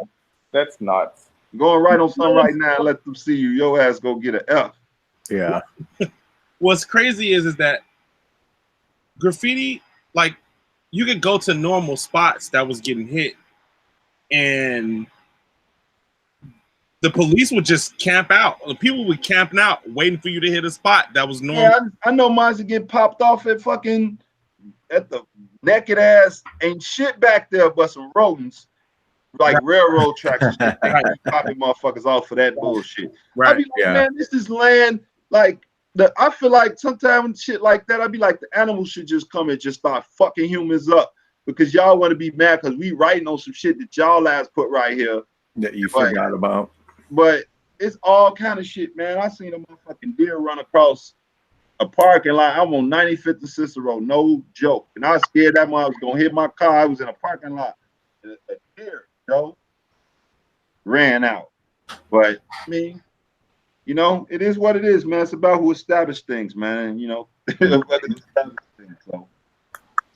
that's nuts. Going right on something right now and let them see you. Your ass go get an F. Yeah. What's crazy is that graffiti, like, you could go to normal spots that was getting hit, and the police would just camp out. The people would camping out, waiting for you to hit a spot that was normal. Yeah, I know mines would get popped off at the naked ass ain't shit back there but some rodents, like railroad tracks and shit. Popping motherfuckers off for that bullshit. I'd be like, man, this is land. Like, I feel like sometimes shit like that, I'd be like, the animals should just come and just start fucking humans up, because y'all want to be mad because we writing on some shit that y'all ass put right here that you forgot about. But it's all kind of shit, man. I seen a motherfucking deer run across a parking lot. I'm on 95th and Cicero, no joke. And I was scared that I was gonna hit my car. I was in a parking lot. And a deer, ran out. But I mean, you know, it is what it is, man. It's about who established things, man. You know, so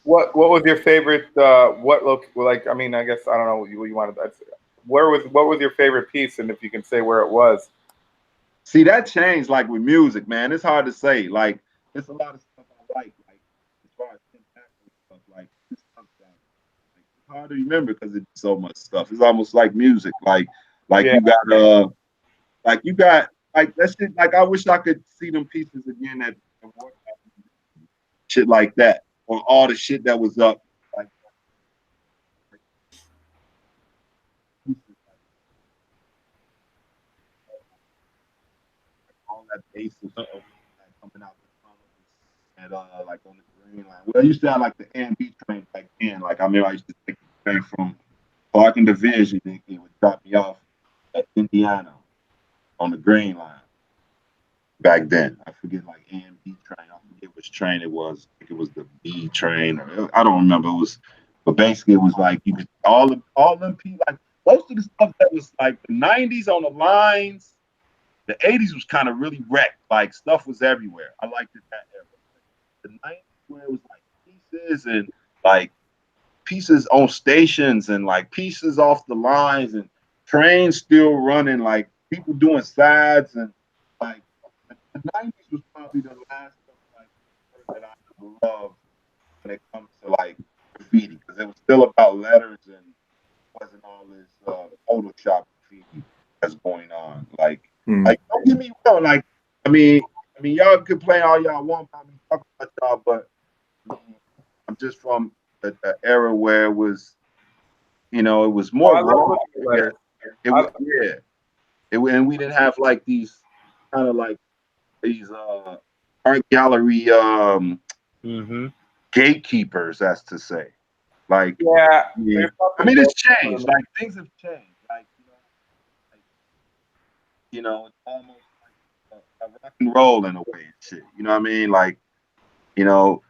What was your favorite? Like I mean, I guess I don't know what you wanted. What was your favorite piece, and if you can say where it was. See, that changed like with music, man. It's hard to say. Like, there's a lot of stuff I like as far as stuff, like this stuff that like, it's hard to remember because it's so much stuff. It's almost like music. Like Yeah. you got like that shit. Like I wish I could see them pieces again at shit like that, or all the shit that was up. Like all that bass was coming out the tunnels and like on the green line. Well, I used to have like the A&B train back then. Like I remember I used to take the train from Park and Division, and it would drop me off at Indiana on the green line. Back then, I forget like A&B train. I forget which train it was. I think it was the B train, or I don't remember. It was, but basically it was like you could all them like most of the stuff that was like the '90s on the lines. The '80s was kind of really wrecked. Like stuff was everywhere. I liked it that era. The '90s where it was like pieces and like pieces on stations and like pieces off the lines and trains still running, like people doing sides and like the '90s was probably the last stuff like that I loved when it comes to like graffiti because it was still about letters and wasn't all this Photoshop graffiti that's going on. Like don't get me wrong, like I mean y'all can play all y'all want about me talking about y'all, but I'm just from the era where it was, you know, it was more raw. It was and we didn't have like these kind of like these art gallery gatekeepers, as to say. Like I mean it's changed. Like things have changed. Like it's almost like a rock and roll in a way and shit. You know what I mean? Like,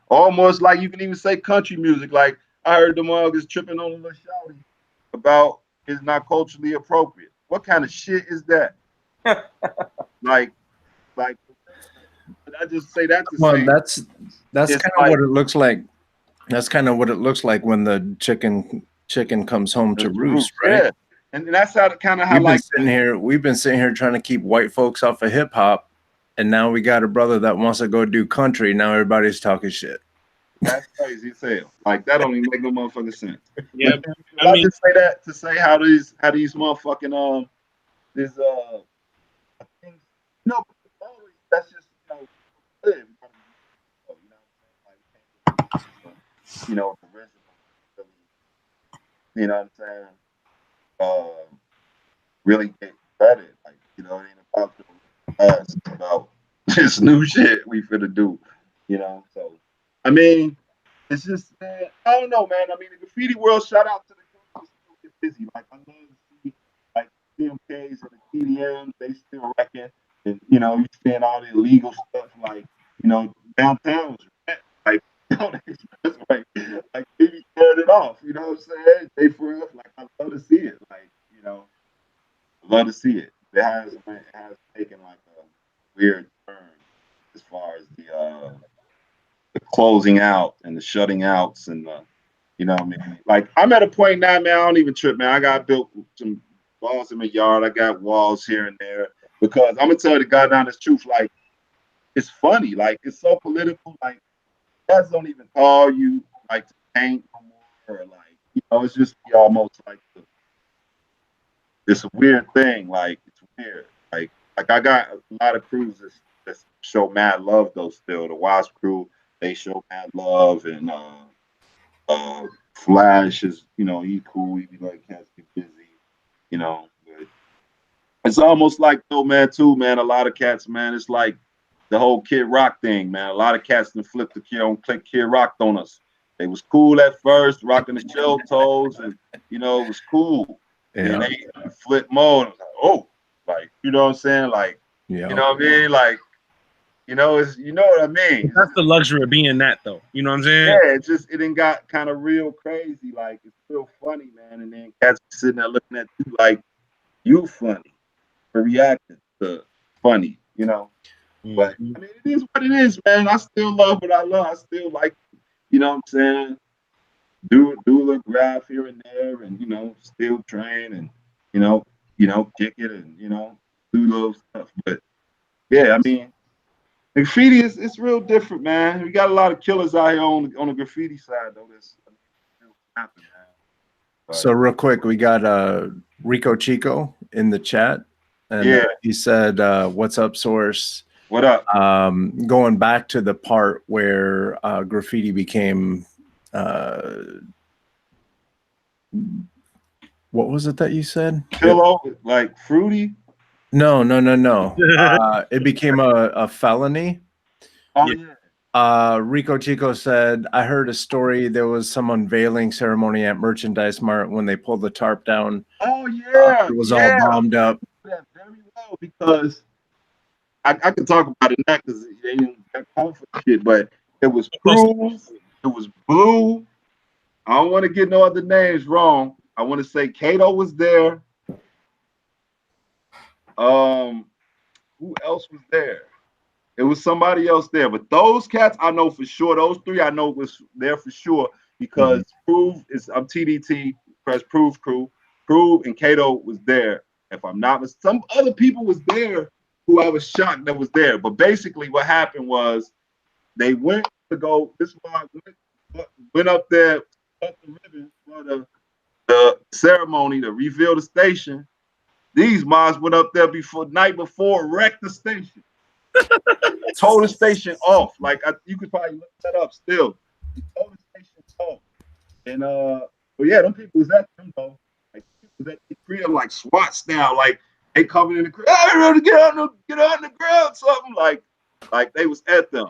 almost like you can even say country music. Like I heard the mug is tripping on a little shouty about it's not culturally appropriate. What kind of shit is that? like I just say that to say that's kind of what it looks like. That's kind of what it looks like when the chicken comes home to roost, right? Yeah. And that's how we've been sitting here trying to keep white folks off of hip hop, and now we got a brother that wants to go do country. Now everybody's talking shit. That's crazy as hell. Like that don't even make no motherfucking sense. Yeah, I mean, just say that to say how these motherfucking things, that's just live. The original, you know what I'm saying? Really get credit. Like, it ain't about us. It's about this new shit we finna do. So I mean, it's just I don't know, man. I mean, the graffiti world, shout out to the girls who still get busy. Like I love to see like CMKs and the TDMs, they still wrecking. And you seeing all the illegal stuff like, downtown was wrecked. Like like they be tearing it off, you know what I'm saying? They for real, like I love to see it. Like, love to see it. It has taken like a weird turn as far as the closing out and the shutting outs and what I mean? Like I'm at a point now, man, I don't even trip, man. I got built some walls in my yard. I got walls here and there because I'm gonna tell you the goddamn honest truth. Like it's funny, like it's so political. Like cats don't even call you like to paint no more, or like it's just almost like it's a weird thing. Like it's weird. Like I got a lot of crews that show mad love though. Still, the Wasp crew, they show mad love, and Flash is he cool. He be like cats get busy, But it's almost like though, man. Too, man. A lot of cats, man. It's like the whole Kid Rock thing, man. A lot of cats done flipped the Kid Rock on us. They was cool at first, rocking the shell toes, and it was cool. Yeah. And they flip mode. Like, you know what I'm saying? Like, you know what I mean? Like, it's what I mean. That's the luxury of being that, though. You know what I'm saying? Yeah, it done got kind of real crazy. Like, it's real funny, man. And then cats sitting there looking at you like you funny for reacting to funny, But I mean, it is what it is, man. I still love what I love. I still like, you know what I'm saying? do a little graph here and there, and still train, and kick it, and do little stuff. But yeah, I mean, graffiti is it's real different, man. We got a lot of killers out here on the graffiti side, though. That's happen, man. But, So real quick, we got Rico Chico in the chat, and yeah, he said, "What's up, Sorce?" what up? Going back to the part where graffiti became, what was it that you said? Pillow, like fruity? No. It became a felony. Oh yeah. Rico Chico said, I heard a story. There was some unveiling ceremony at Merchandise Mart when they pulled the tarp down. Oh yeah. It was all bombed up. That very well, because I can talk about it now because they didn't call for shit, but it was Proof, it was Blue. I don't want to get no other names wrong. I want to say Kato was there. Who else was there? It was somebody else there, but those cats I know for sure. Those three I know was there for sure because Proof is TDT, Press Proof Crew. Proof and Kato was there. If I'm not mistaken, some other people was there who I was shocked that was there. But basically, what happened was they went to go. This mob went up there, cut the ribbon for the ceremony to reveal the station. These mobs went up there night before, wrecked the station. Told the station off. Like you could probably look that up still. He told the station off. And but yeah, them people was at them though. Like people was at the crib like SWAT style, like they coming in the crib, get out in the ground, something like they was at them.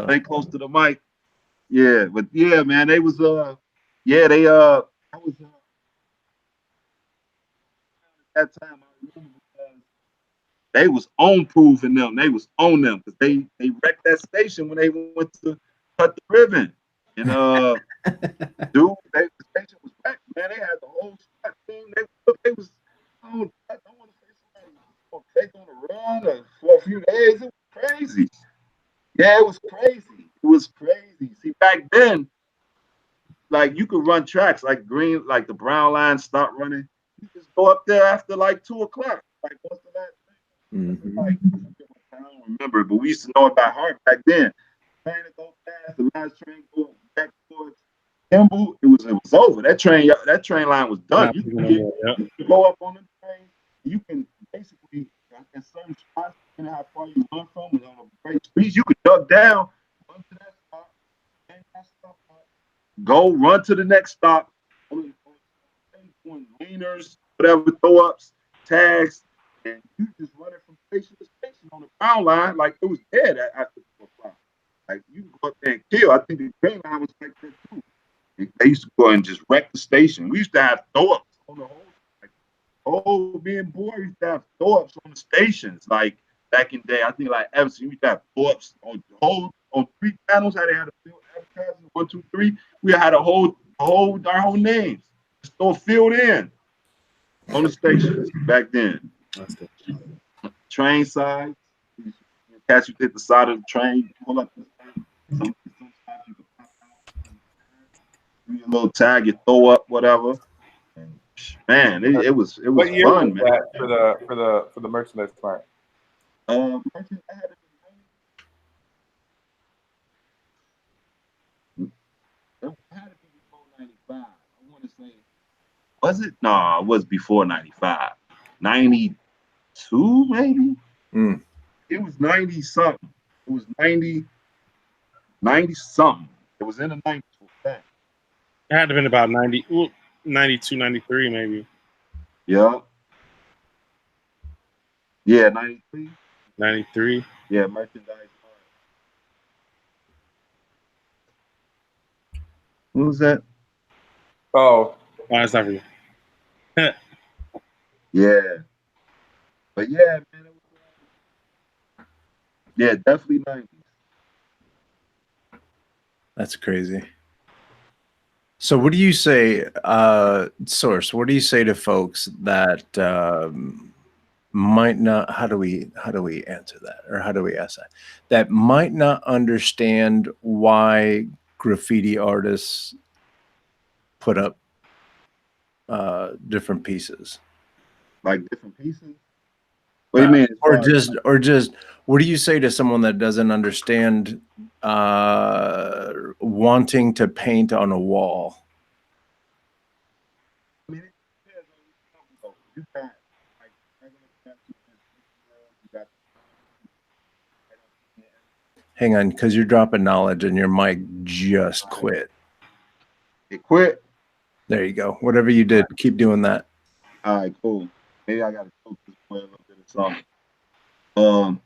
They close to the mic. Yeah, but yeah, man, they was I was at that time I remember because they was on proving them. They was on them because they wrecked that station when they went to cut the ribbon. And the station was wrecked, man. They had the whole SWAT team. They was I don't want to say somebody was take on a run for a few days. It was crazy. Yeah, it was crazy. It was crazy. See, back then, like you could run tracks like green, like the brown line stopped running. You just go up there after like 2 o'clock. Like what's the last thing? Like, I don't remember, but we used to know it by heart back then. Train to go fast, the last train go back towards Kimball, it was over. That train line was done. You can go up on the train. You can basically at certain spots, depending how far you run from, and on a great streets, you could duck down, run to that spot, and that stop, go run to the next stop, doing leaners, whatever, throw ups, tags, and you just running from station to station on the brown line like it was dead after 4 o'clock. Like you can go up there and kill. I think the green line was like that too. They used to go and just wreck the station. We used to have throw ups on the whole. Being boy, we used to have throw ups on the stations. Like back in the day, I think like Everson, we used to have throw ups on 3 channels. How they had a field advertising 1, 2, 3. We had our whole names. Just throw filled in on the stations back then. Train side, catch you hit the side of the train, pull up the side. Sometimes you can pop out, do your little tag, you throw up, whatever. And, man, it was what year fun, was man. That for the merchandise part? Merchandise had it had to be before 95. I want to say, was it? No, it was before 95. 92, maybe? It was 90 something. It was 90 something. It was in the 90s. It had to have been about 92, 93, maybe. Yeah. Yeah, 93. 93. Yeah, merchandise. What was that? Oh, that's not for you. Yeah. But yeah, man. Yeah, definitely 90s. That's crazy. So what do you say, Sorce, what do you say to folks that might not, how do we answer that? Or how do we ask that? That might not understand why graffiti artists put up different pieces. Like different pieces. What do you mean? Or just what do you say to someone that doesn't understand wanting to paint on a wall? I mean, it depends on what you got. Like regular tattoos, you got. Hang on, because you're dropping knowledge and your mic just quit. It quit. There you go. Whatever you did, keep doing that. All right, cool. Maybe I gotta cook this boy a little bit of something.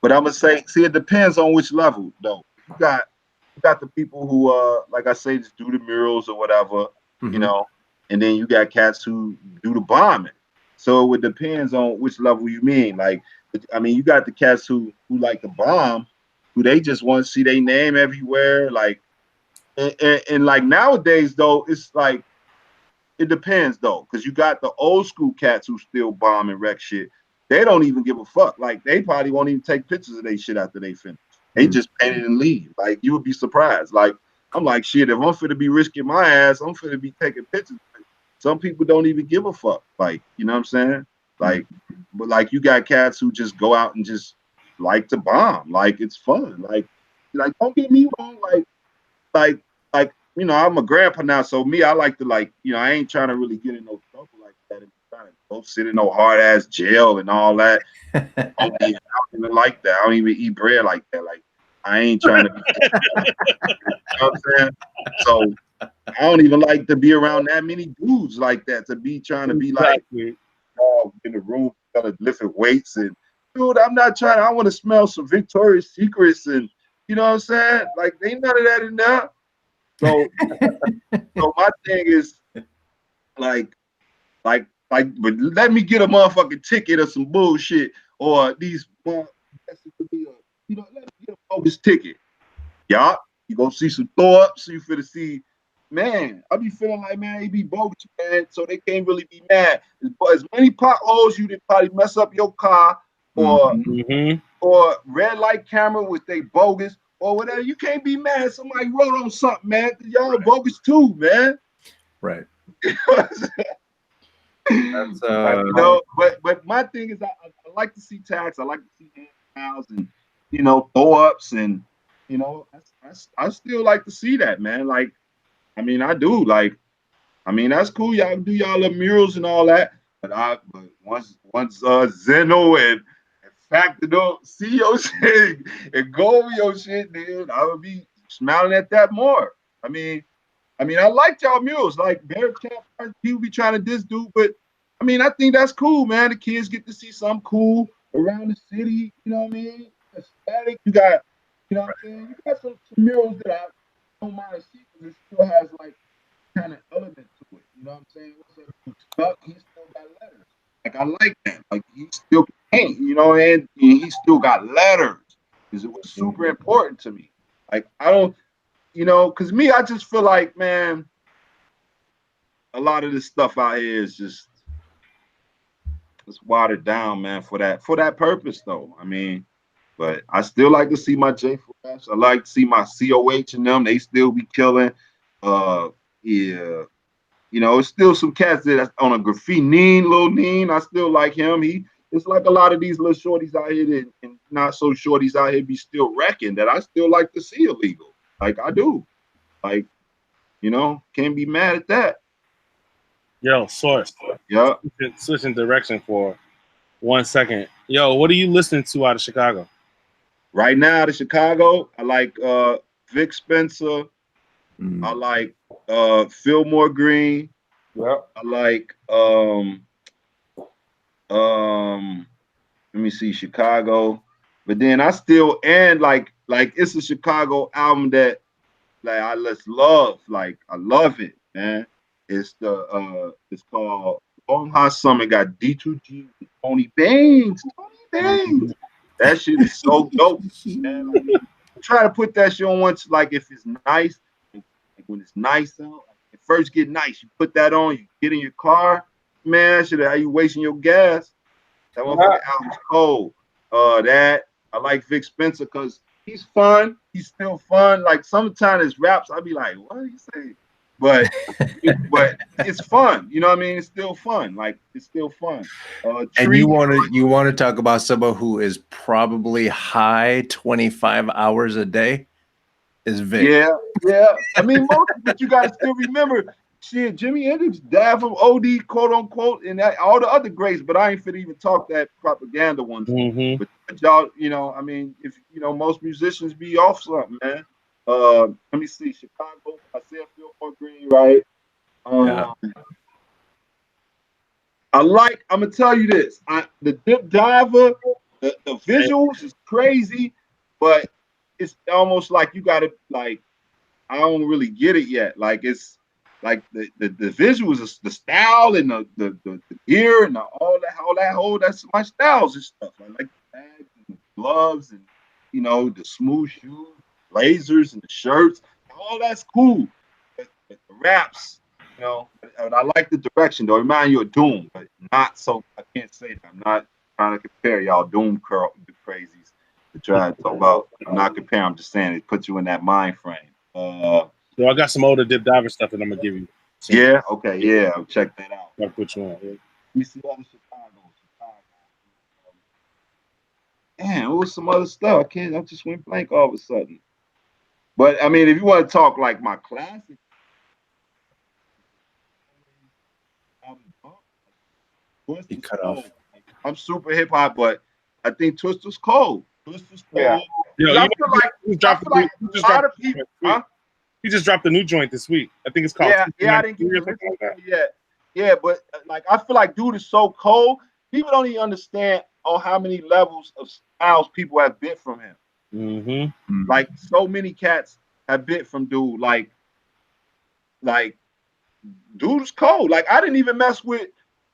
But I'm gonna say, see, it depends on which level, though. You got the people who like I say, just do the murals or whatever, you know, and then you got cats who do the bombing. So it depends on which level you mean. Like, I mean, you got the cats who like the bomb, who they just want to see their name everywhere. Like, and like nowadays though, it's like it depends though, because you got the old school cats who still bomb and wreck shit. They don't even give a fuck. Like, they probably won't even take pictures of their shit after they finish. They just paint it and leave. Like, you would be surprised. Like, I'm like, shit, if I'm finna be risking my ass, I'm finna be taking pictures. Some people don't even give a fuck. Like, you know what I'm saying? Like, but like, you got cats who just go out and just like to bomb. Like, it's fun. Like don't get me wrong. Like, you know, I'm a grandpa now, so me, I like to, like, you know, I ain't trying to really get in no trouble like that and trying to go sit in no hard ass jail and all that. I don't even like that. I don't even eat bread like that. Like, I ain't trying to be, you know what I'm saying? So I don't even like to be around that many dudes like that, to be trying to be like in the room lifting weights. And dude, I'm not trying. I want to smell some Victoria's Secrets, and you know what I'm saying? Like, ain't none of that in there. So, so my thing is like, but let me get a motherfucking ticket or some bullshit, or these, you know, let me get a bogus ticket. Yeah, you gonna see some throw-ups, you finna see, man, I be feeling like, man, he be bogus, man, so they can't really be mad. As many potholes, you did probably mess up your car, or red light camera with they bogus, or whatever. You can't be mad. Somebody wrote on something, man. Y'all bogus too, man. Right. That's, you know, but my thing is, I like to see tags. I like to see hand and, you know, throw-ups, and, you know, I still like to see that, man. Like, I mean, I do. Like, I mean, that's cool. Y'all do y'all little murals and all that. But once Zeno and Factor don't see your shit and go over your shit, then I would be smiling at that more. I mean, I like y'all murals. Like, Bear Camp, people be trying to diss dude, but I mean, I think that's cool, man. The kids get to see something cool around the city. You know what I mean? Aesthetic. You got, you know what I'm saying? You got some murals that I don't mind seeing, because it still has like kind of element to it. You know what I'm saying? He still got letters. Like, I like that. Like, he still can paint, you know, and he still got letters. Because it was super important to me. Like, I don't, you know, because me, I just feel like, man, a lot of this stuff out here is just, it's watered down, man, for that purpose, though. I mean, but I still like to see my J Flash. I like to see my COH and them. They still be killing. Yeah. You know, it's still some cats that's on a graffiti. Lil Neen, I still like him. It's like a lot of these little shorties out here and not so shorties out here be still wrecking, that I still like to see illegal. Like, I do. Like, you know, can't be mad at that. Yo, Sorce. Yeah. Switching direction for 1 second. Yo, what are you listening to out of Chicago? Right now, out of Chicago, I like Vic Spencer. I like Fillmore Green. Yeah. I like let me see, Chicago. But then I still, and like it's a Chicago album that like I just love. Like, I love it, man. It's called Long Hot Summer. Got D2G with Tony Baines. That shit is so dope, man. Like, try to put that shit on once, like, if it's nice, like when it's nice out, like, it first get nice, you put that on, you get in your car, man, that shit, how you wasting your gas. That motherfucking album's cold. That, I like Vic Spencer because he's fun. He's still fun. Like, sometimes his raps, I'll be like, what are you saying? but it's fun. You know what I mean? It's still fun. Like it's still fun. And you want to talk about someone who is probably high 25 hours a day? Is Vic? Yeah. I mean, but you gotta still remember, shit. Jimi Hendrix died from OD, quote unquote, and all the other greats. But I ain't fit even talk that propaganda ones. Mm-hmm. But y'all, you know, I mean, if you know, most musicians be off something, man. Let me see, Chicago. I said Fillmore Green, right? Yeah. I'm gonna tell you this. The Dip Diver, the visuals is crazy, but it's almost like you gotta like. I don't really get it yet. Like it's like the visuals, is the style and the gear and all that that's my styles and stuff. I like the bags and the gloves and you know the smooth shoes, lasers and the shirts. All that's cool. But the raps, you know, and I like the direction though. Remind you of Doom, but not so. I can't say that. I'm not trying to compare y'all Doom the crazies to try to talk about. I'm not comparing. I'm just saying it puts you in that mind frame. So I got some older Dip Diver stuff that I'm gonna give you. Yeah, okay, yeah, I'll check that out. I'll put you on. Yeah. Let me see other Chicago. Damn, what was some other stuff? I just went blank all of a sudden. But I mean, if you want to talk like my classic, He cut off. I'm super hip hop, but I think Twister's cold. Twister's cold. Yeah. Yo, I feel like a lot of people. Huh? He just dropped a new joint this week. I think it's called. Yeah, I didn't get it yet. Yeah, but like I feel like dude is so cold. People don't even understand how many levels of styles people have bit from him. Mm-hmm. Like so many cats have bit from dude. Like dude is cold. Like I didn't even mess with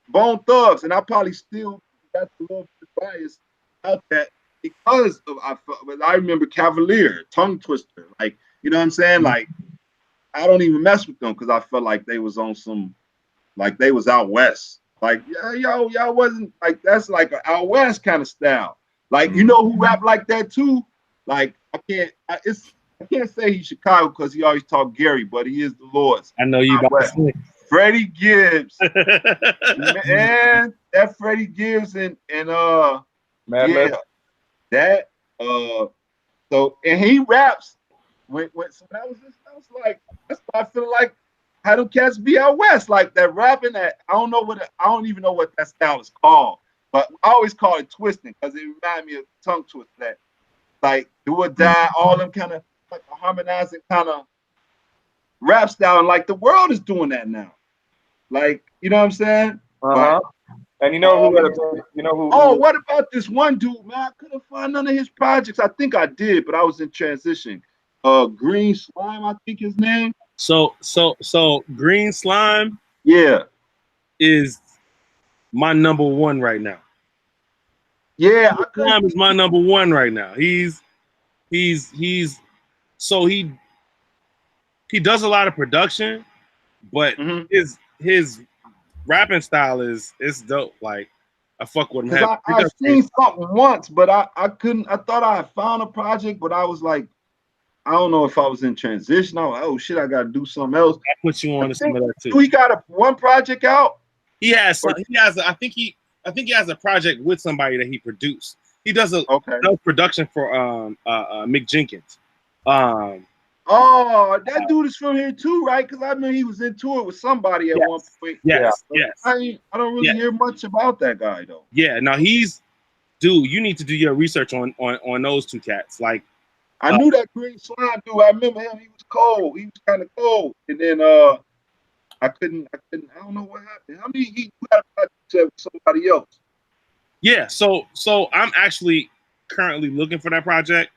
Bone Thugs, and I probably still got a little bit bias out that because of I remember Cavalier, Tongue Twister. Like you know what I'm saying? Like I don't even mess with them because I felt like they was on some, like they was out west. Like y'all wasn't like that's like an out west kind of style. Like you know who rap like that too? Like I can't say he's Chicago because he always talk Gary, but he is the Lord's. I know you about to say. Freddie Gibbs. Man, that Freddie Gibbs and Madlib. That so and he raps so that was like that's why I feel like how them cats be out west like that rapping that I don't even know what that style is called, but I always call it twisting because it reminds me of tongue twist that like do or die, all them kind of like a harmonizing kind of rap style, and like the world is doing that now. Like you know what I'm saying? Uh-huh. And you know who? Oh, what about this one dude, man? I couldn't find none of his projects. I think I did, but I was in transition. Green Slime, I think his name. So Green Slime, yeah, is my number one right now. Yeah, Slime is my number one right now. He's so he does a lot of production, but his rapping style is dope. Like I fuck with him. I've seen something once, but I couldn't. I thought I had found a project, but I was like, I don't know if I was in transition. I was like, oh shit, I got to do something else. I put you on to some of that too. Do he got one project out? He has. I think he has a project with somebody that he produced. He does production for Mick Jenkins. Oh, that dude is from here too, right? Because I mean he was in tour with somebody at one point. Yes. I don't really hear much about that guy though. Yeah, no, dude. You need to do your research on those two cats. Like I knew that Green Slime dude. I remember him. He was cold. He was kind of cold. And then I couldn't. I don't know what happened. How many he had a project with somebody else? Yeah. So I'm actually currently looking for that project.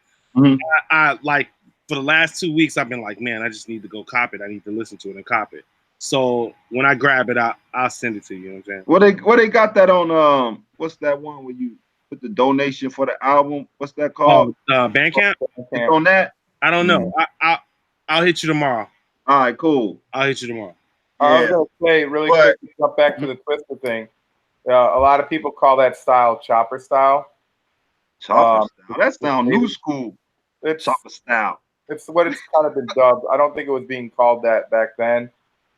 I like. For the last 2 weeks, I've been like, man, I just need to go cop it. I need to listen to it and cop it. So when I grab it, I'll send it to you. You know what I'm saying? Well, they got that on what's that one where you put the donation for the album? What's that called? Bandcamp. It's on that? I don't know. I'll hit you tomorrow. All right, cool. I'll hit you tomorrow. I was gonna say really quick to jump back to the Twister thing. A lot of people call that style chopper style. Chopper style. That sounds new school. It's chopper style. It's what it's kind of been dubbed. I don't think it was being called that back then.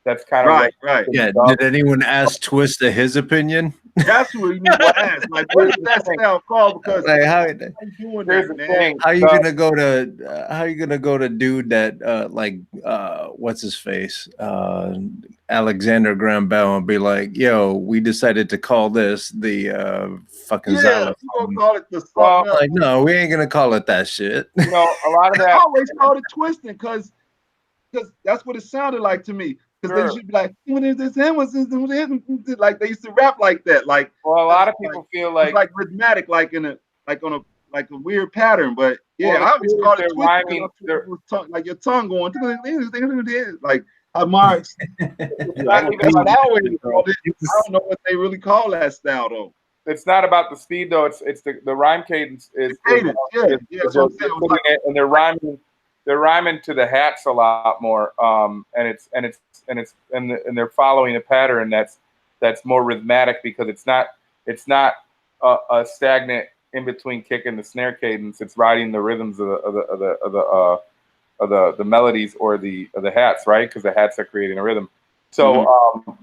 That's kind of right. Yeah. Did anyone ask Twista his opinion? That's what you need to ask. Like, what is that style called? Because Like, how I'm doing Here's that, the man. thing. how you gonna go to dude that what's his face Alexander Graham Bell and be like, yo, we decided to call this the fucking Yeah, xylophone. you gonna call it the Well, something else. Like, no, we ain't gonna call it that shit. You know, a lot of I that. always called it twisting because that's what it sounded like to me. Because they Sure. should be like, like they used to rap like that. Like, Well, a lot of people feel it's like rhythmic, like on a weird pattern. But yeah, Well, I always call it they're twisting rhyming. like your tongue going like how Marx. not even about I the don't know what they really call that style though. It's not about the speed though. It's the rhyme cadence is Cadence, yeah, that's what I'm saying. It was like- and they're rhyming to the hats a lot more. And they're following a pattern that's more rhythmic because it's not a stagnant in between kick and the snare cadence. It's riding the rhythms of the melodies or the hats, right? Because the hats are creating a rhythm. So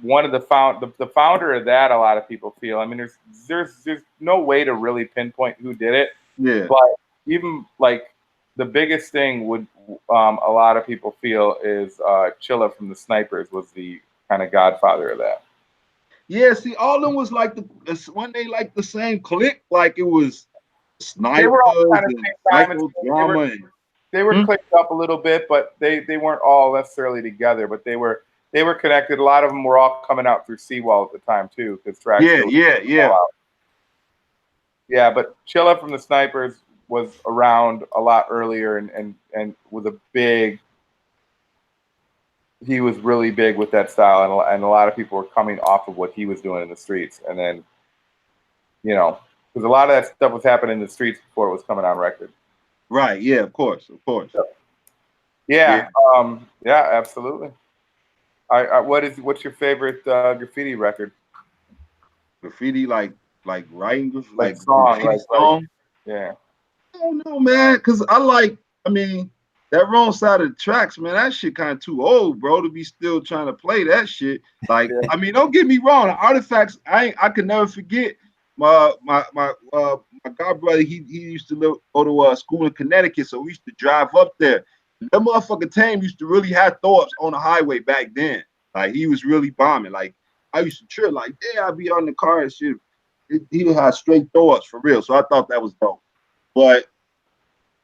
one of the founder of that, a lot of people feel. I mean, there's no way to really pinpoint who did it. Yeah. But even like the biggest thing would a lot of people feel is Chilla from the Snipers was the kind of godfather of that. Yeah, see, all of them was like when they like the same clique, like it was Snipers They were all kind of and same time. Psychodrama. They were clicked up a little bit, but they weren't all necessarily together. But they were connected. A lot of them were all coming out through Seawall at the time too, because tracks. Yeah. But Chilla from the Snipers was around a lot earlier and was a big. He was really big with that style, and a lot of people were coming off of what he was doing in the streets, and then, because a lot of that stuff was happening in the streets before it was coming on record. Right. Yeah. Of course. Yeah. Absolutely. What's your favorite graffiti record? Graffiti, like writing, like song, graffiti song. Yeah. I don't know, man, because I mean, that wrong side of the tracks, man, that shit kind of too old, bro, to be still trying to play that shit. Like, yeah. I mean, don't get me wrong, the artifacts, I could never forget my god brother. He used to go to school in Connecticut, so we used to drive up there. That motherfucker Tame used to really have thoughts on the highway back then. Like, he was really bombing. Like, I used to trip, like, yeah, I'd be on the car and shit. He had straight thoughts for real, so I thought that was dope. But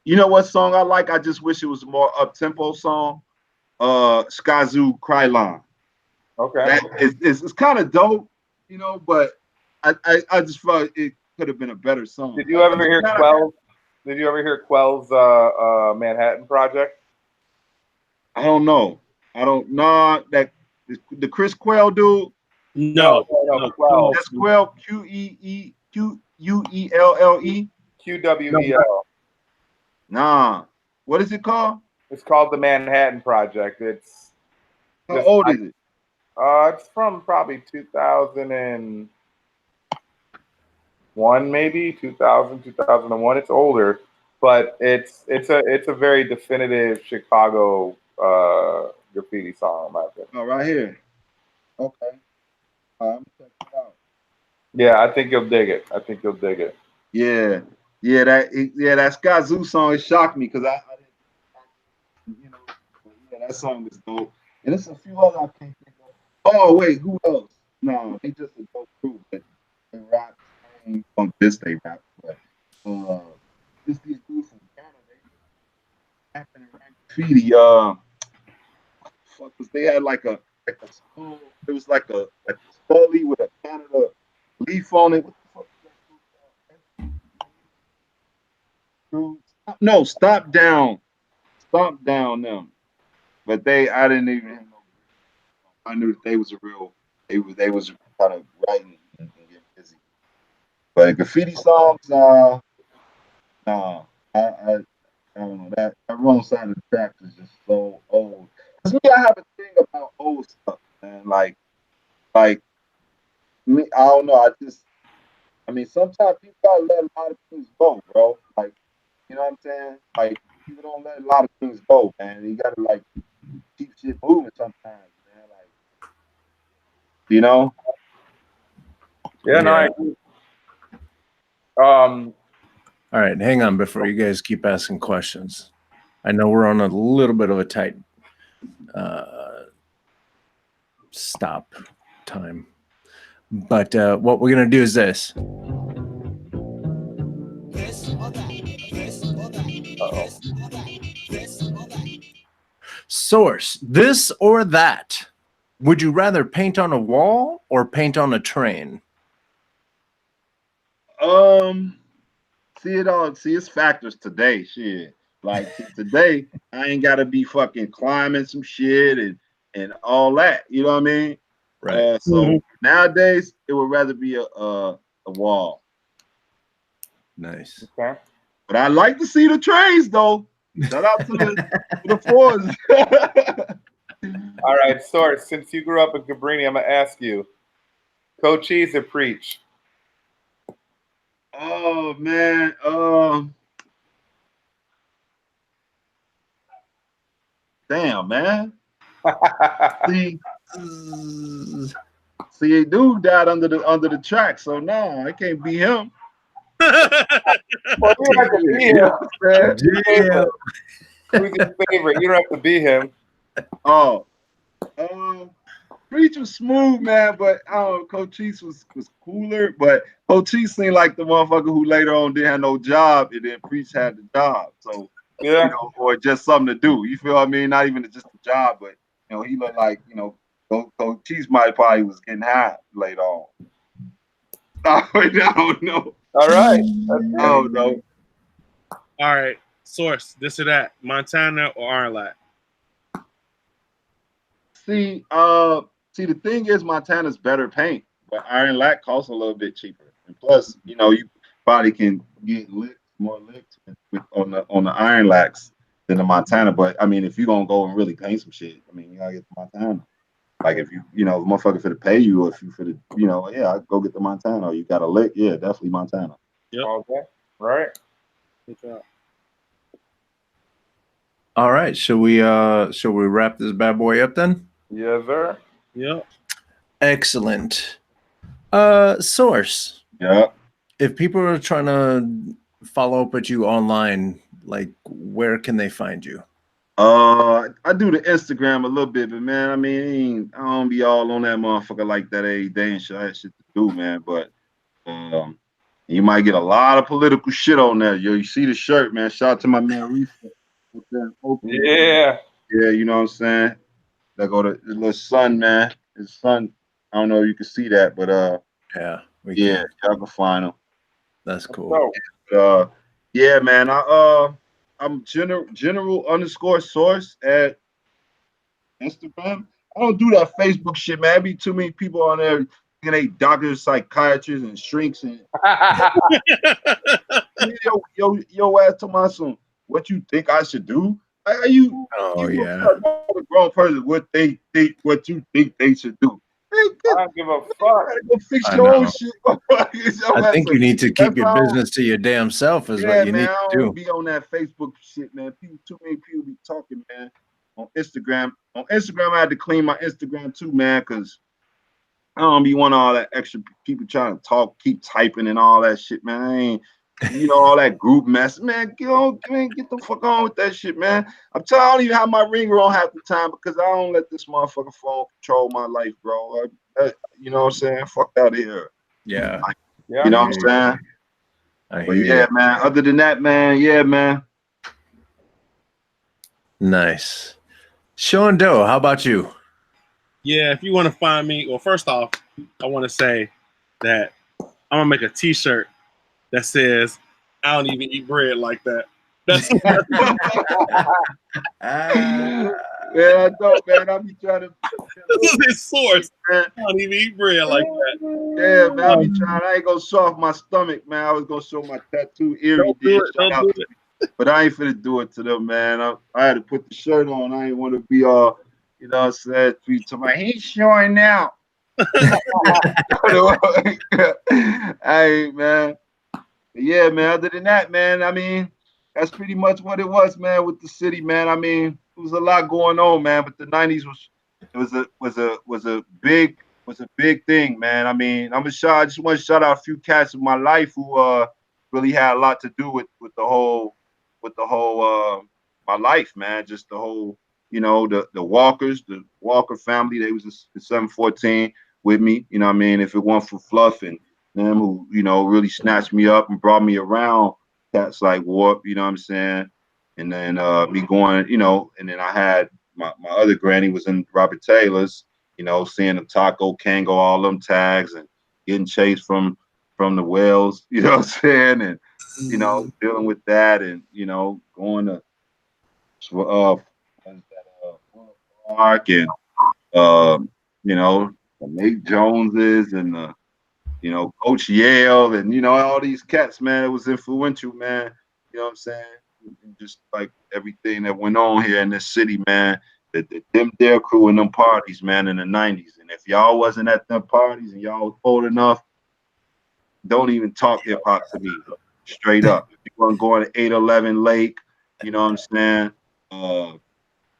you know what song I like? I just wish it was a more up-tempo song. Skazoo Krylon. Okay. It's kind of dope, but I just felt it could have been a better song. Did you ever hear Quell's? Did you ever hear Quell's Manhattan Project? I don't know. That the Chris Quell dude. No. Quell. That's Quell. Queelle. QWEL. Nah. What is it called? It's called the Manhattan Project. How old is it? It's from probably 2001, maybe 2001. It's older, but it's a very definitive Chicago graffiti song, in my opinion. Oh, right here. Okay. I'm check it out. Yeah, I think you'll dig it. Yeah, that Skazoo song, it shocked me because I didn't, that song is dope. And there's a few other I can't think of. Oh wait, who else? No, they just a dope group, but they rap. On this they rap, but this these dudes from Canada, they rapping and graffiti. They had like a skull. It was like a scully with a Canada leaf on it. What the fuck is that? No, Stop Down them. But I didn't even know. I knew that they was they was kind of writing and getting busy. But graffiti songs, I don't know. That wrong side of the track is just so old. Cause me, I have a thing about old stuff, man. Like me, I don't know. I mean, sometimes people gotta let a lot of things go, bro. Like, you know what I'm saying? Like, people don't let a lot of things go, man. You gotta like keep shit moving sometimes, man. Like, You know? Yeah, no, I agree. All right, hang on before you guys keep asking questions. I know we're on a little bit of a tight stop time, but what we're gonna do is this. Sorce, this or that. Would you rather paint on a wall or paint on a train? See it all. See, it's factors today. Shit, like see, today, I ain't gotta be fucking climbing some shit and all that. You know what I mean? Right. So nowadays, it would rather be a wall. Nice. Okay. But I like to see the trains though. Shout out to the fours. All right, Sorce, since you grew up in Cabrini, I'm gonna ask you, Cochise or Preach? Oh man, damn man. See, a dude died under the track, so no, I can't be him. Well, you don't have to be him. Yeah. Who's your favorite? You don't have to be him. Oh, Preach was smooth, man, but Cochise was cooler. But Cochise seemed like the motherfucker who later on didn't have no job, and then Preach had the job. So Yeah. you know, or just something to do. You feel what I mean? Not even just a job, but you know, he looked like Cochise probably was getting high later on. I don't know. All right. I don't know. All right, Sorce, this or that, Montana or Ironlat? See, the thing is, Montana's better paint, but Ironlat costs a little bit cheaper, and plus, you know, you probably can get more licks on the Ironlats than the Montana. But I mean, if you're gonna go and really paint some shit, I mean, you gotta get the Montana. Like if if motherfucker for to pay you, or if you for the, I go get the Montana. Or you got a lick, yeah, definitely Montana. Yep. Okay. Right. Good job. All right. Shall we wrap this bad boy up then? Yes, sir. Yep. Excellent. Sorce. Yeah. If people are trying to follow up with you online, like where can they find you? I do the Instagram a little bit, but man, I mean, I don't be all on that motherfucker like that every day and shit. I have shit to do, man. But you might get a lot of political shit on there. Yo, you see the shirt, man. Shout out to my man Reese. Yeah. Yeah, you know what I'm saying? That go to his little son, man. His son. I don't know if you can see that, but Yeah, y'all can find him. That's cool. Yeah, man. I'm general _Sorce at Instagram. I don't do that Facebook shit, man. There be too many people on there, and they doctors, psychiatrists, and shrinks, and yo ass to my son. What you think I should do? Are you? Oh yeah. A grown person, what they think, what you think they should do. I don't give a fuck. Go fix your own shit. I think you need to keep your business to your damn self is what you need to do. I don't be on that Facebook shit, man. Too many people be talking, man. On Instagram, I had to clean my Instagram too, man, because I don't be wanting all that extra people trying to talk, keep typing and all that shit, man. I ain't, all that group mess, man. Get the fuck on with that shit, man. I'm telling you, I don't even have my ringer on half the time because I don't let this motherfucking phone control my life, bro. You know what I'm saying? Fuck out of here. Yeah. You know what I'm saying? But yeah, man. Other than that, man, yeah, man. Nice. Sean Doe, how about you? Yeah, if you want to find me, well, first off, I want to say that I'm gonna make a T-shirt that says "I don't even eat bread like that." That's yeah, I know, man. I be trying to. This is his source. I don't even eat bread like that. Yeah, man. I be trying. I ain't gonna show off my stomach, man. I was gonna show my tattoo Erie did. Don't do it. But I ain't finna do it to them, man. I had to put the shirt on. I ain't want to be all, you know what I'm saying? To my, he's showing now. Hey, man. Yeah, man. Other than that, man, I mean, that's pretty much what it was, man, with the city, man. I mean, it was a lot going on, man. But the '90s was a big was a big thing, man. I mean, I just want to shout out a few cats in my life who really had a lot to do with the whole my life, man. Just the whole, the Walkers, the Walker family. They was in 714 with me. You know what I mean? If it weren't for Fluff and them who, really snatched me up and brought me around cats like Warp, you know what I'm saying? And then me going, and then I had my other granny was in Robert Taylor's, seeing them Taco, Kango, all them tags and getting chased from the whales, you know what I'm saying? And, dealing with that and, going to Park and, the Nate Joneses and, Coach Yale and, all these cats, man, it was influential, man. You know what I'm saying? And just like everything that went on here in this city, man, them their crew and them parties, man, in the 90s. And if y'all wasn't at them parties and y'all was old enough, don't even talk hip hop to me. Straight up. If you want to go on to 811 Lake, you know what I'm saying?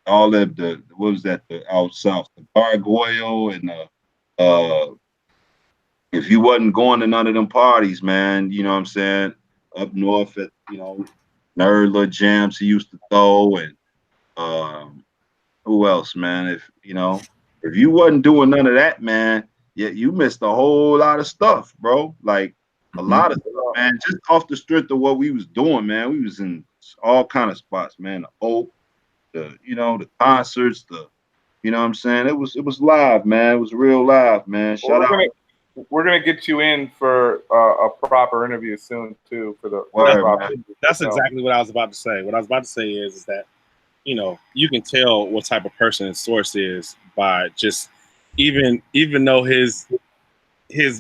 All of the what was that, the out south, the Gargoyle and if you wasn't going to none of them parties, man, you know what I'm saying? Up north at, Nerdler jams he used to throw and who else, man? If you wasn't doing none of that, man, you missed a whole lot of stuff, bro. Like a lot of stuff, man. Just off the strength of what we was doing, man. We was in all kind of spots, man. The Oak, the concerts, you know what I'm saying? It was live, man. It was real live, man. Shout out. We're gonna get you in for a proper interview soon too. For the that's exactly what I was about to say. What I was about to say is that you can tell what type of person Sorce is by just even though his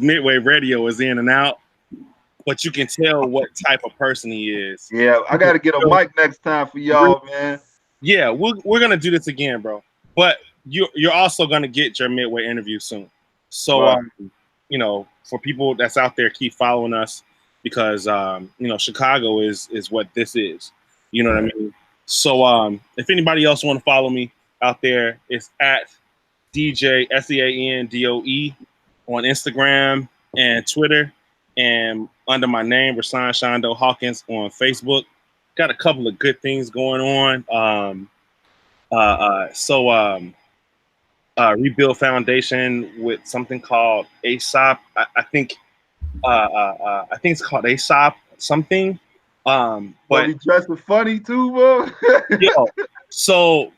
Midway Radio is in and out, but you can tell what type of person he is. Yeah, I got to get a mic next time for y'all, man. Yeah, we're gonna do this again, bro. But you're also gonna get your Midway interview soon. So right. For people that's out there, keep following us because Chicago is what this is. You know what I mean? So if anybody else want to follow me out there, it's at DJ SEANDOE on Instagram and Twitter, and under my name, Rasan Shondo Hawkins on Facebook. Got a couple of good things going on. Rebuild Foundation with something called ASOP. I think it's called ASOP something. But he dressing funny too, bro. So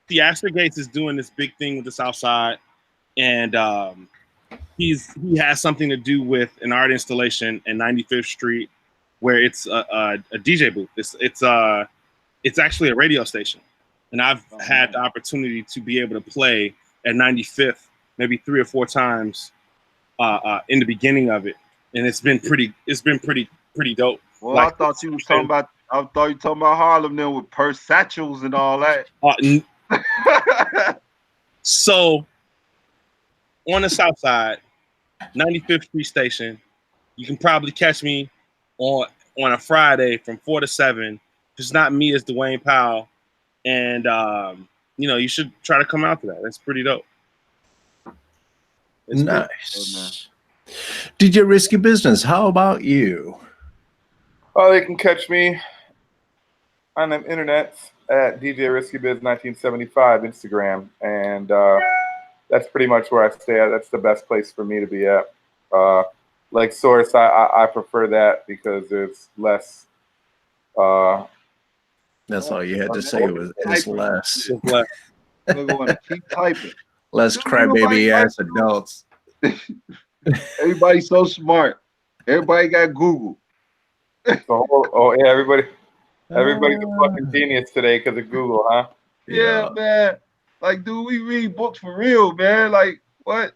Theaster Gates is doing this big thing with the South Side, and he has something to do with an art installation in 95th Street, where it's a DJ booth. It's actually a radio station. And I've had the opportunity to be able to play at 95th maybe 3 or 4 times in the beginning of it, and it's been pretty dope. Well, I thought you were talking about Harlem then with purse satchels and all that. So on the South Side, 95th Street Station, you can probably catch me on a Friday from 4 to 7. If it's not me, it's Dwayne Powell. And you should try to come out to that. That's pretty dope. It's nice. DJ Risky Business, how about you? Oh, they can catch me on the internet at DJ Risky Biz 1975 Instagram, and that's pretty much where I stay at. That's the best place for me to be at. Like Sorce, I prefer that because there's less. That's all you had to say was it's less. We're going to keep typing. Less crybaby ass adults. Everybody's so smart. Everybody got Google. Everybody's a fucking genius today because of Google, huh? Yeah, man. Like, dude, we read books for real, man. Like, what?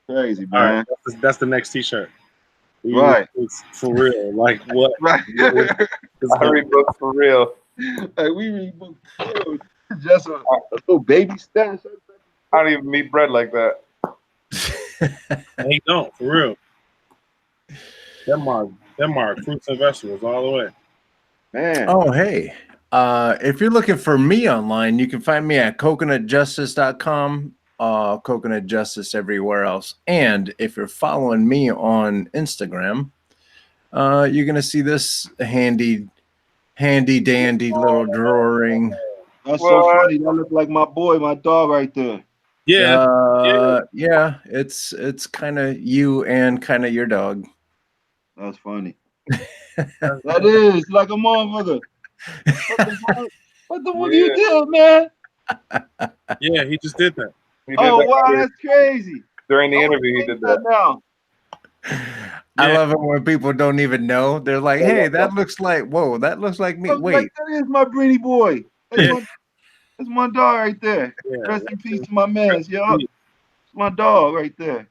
Crazy, man. All right, that's the next T-shirt. Right. It's for real. Like, what? Right. I read books for real. Like, we read books for real. Just a little baby stash. I don't even eat bread like that. They don't, for real. Denmark, fruits and vegetables all the way. Man. Oh, hey. If you're looking for me online, you can find me at coconutjustice.com, Coconut Justice everywhere else. And if you're following me on Instagram, you're going to see this handy dandy little drawing. That's so funny. That look like my boy, my dog right there. Yeah. Yeah, it's kind of you and kind of your dog. That's funny. That is like a motherfucker. What the fuck you did, man? Yeah, he just did that. Oh, wow, that's crazy. During the interview, he did that. Now. I love it when people don't even know. They're like, hey, that looks like, whoa, that looks like me. Wait. Like, that is my Breeny boy. That's my dog right there. Yeah. Rest in peace to my man, yo. It's my dog right there.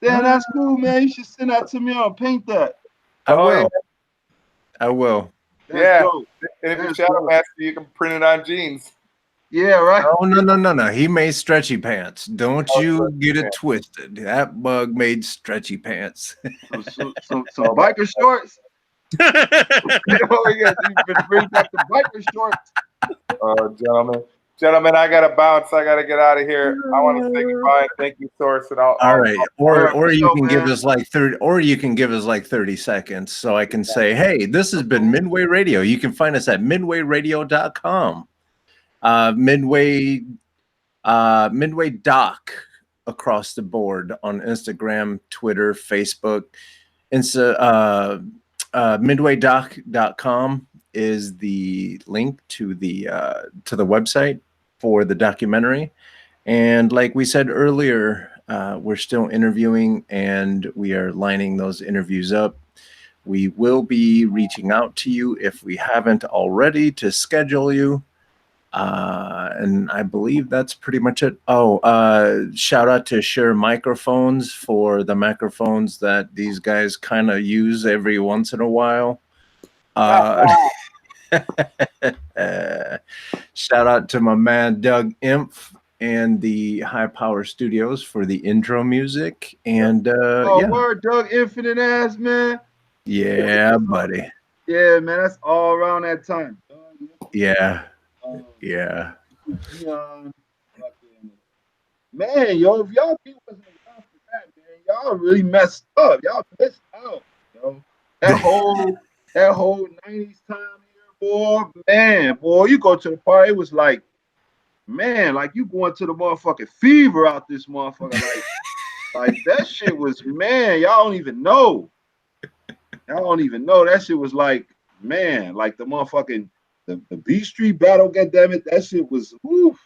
Damn, that's cool, man. You should send that to me. I'll paint that. I will. That's dope. And if you Shadow Master, you can print it on jeans. Yeah, right. Oh, no. He made stretchy pants. Don't you get it twisted. That bug made stretchy pants. So biker shorts. You bring back the biker shorts. Gentlemen, I gotta bounce. I gotta get out of here. I want to say goodbye. Thank you, Sorce. All right. Or you can give us like 30, or you can give us like 30 seconds so I can say, hey, this has been Midway Radio. You can find us at midwayradio.com. Midway Doc across the board on Instagram, Twitter, Facebook. Midwaydoc.com is the link to the website for the documentary. And like we said earlier, we're still interviewing and we are lining those interviews up. We will be reaching out to you if we haven't already to schedule you. And I believe that's pretty much it. Shout out to Shure Microphones for the microphones that these guys kind of use every once in a while. Shout out to my man Doug Impf and the High Power Studios for the intro music. And word, Doug Infinite ass, man. Yeah, buddy. Yeah, man, that's all around that time. Yeah. Man, yo, if y'all people wasn't around for that, man, y'all really messed up. Y'all missed out, yo. That whole 90s time here, boy. Man, boy, you go to the party, it was like, man, like you going to the motherfucking fever out this motherfucker. Like that shit was, man, y'all don't even know. That shit was like, man, like the motherfucking the B Street battle, goddammit, that shit was woof.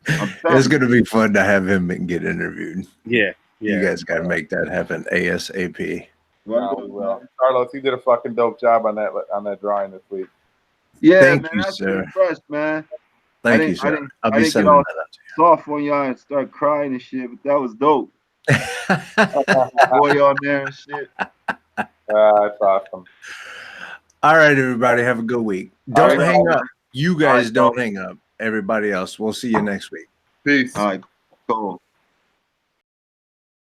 It's gonna be fun to have him and get interviewed. Yeah. You guys gotta make that happen ASAP. Well, Carlos, you did a fucking dope job on that drawing this week. Yeah, Thank man, you, that's sir. impressed, man. Thank you, sir. I'll be sending that out to soft on y'all and start crying and shit, but that was dope. Boy on there and shit. That's awesome. All right, everybody, have a good week. Don't hang up. You guys don't hang up. Everybody else, we'll see you next week. Peace. All right, cool.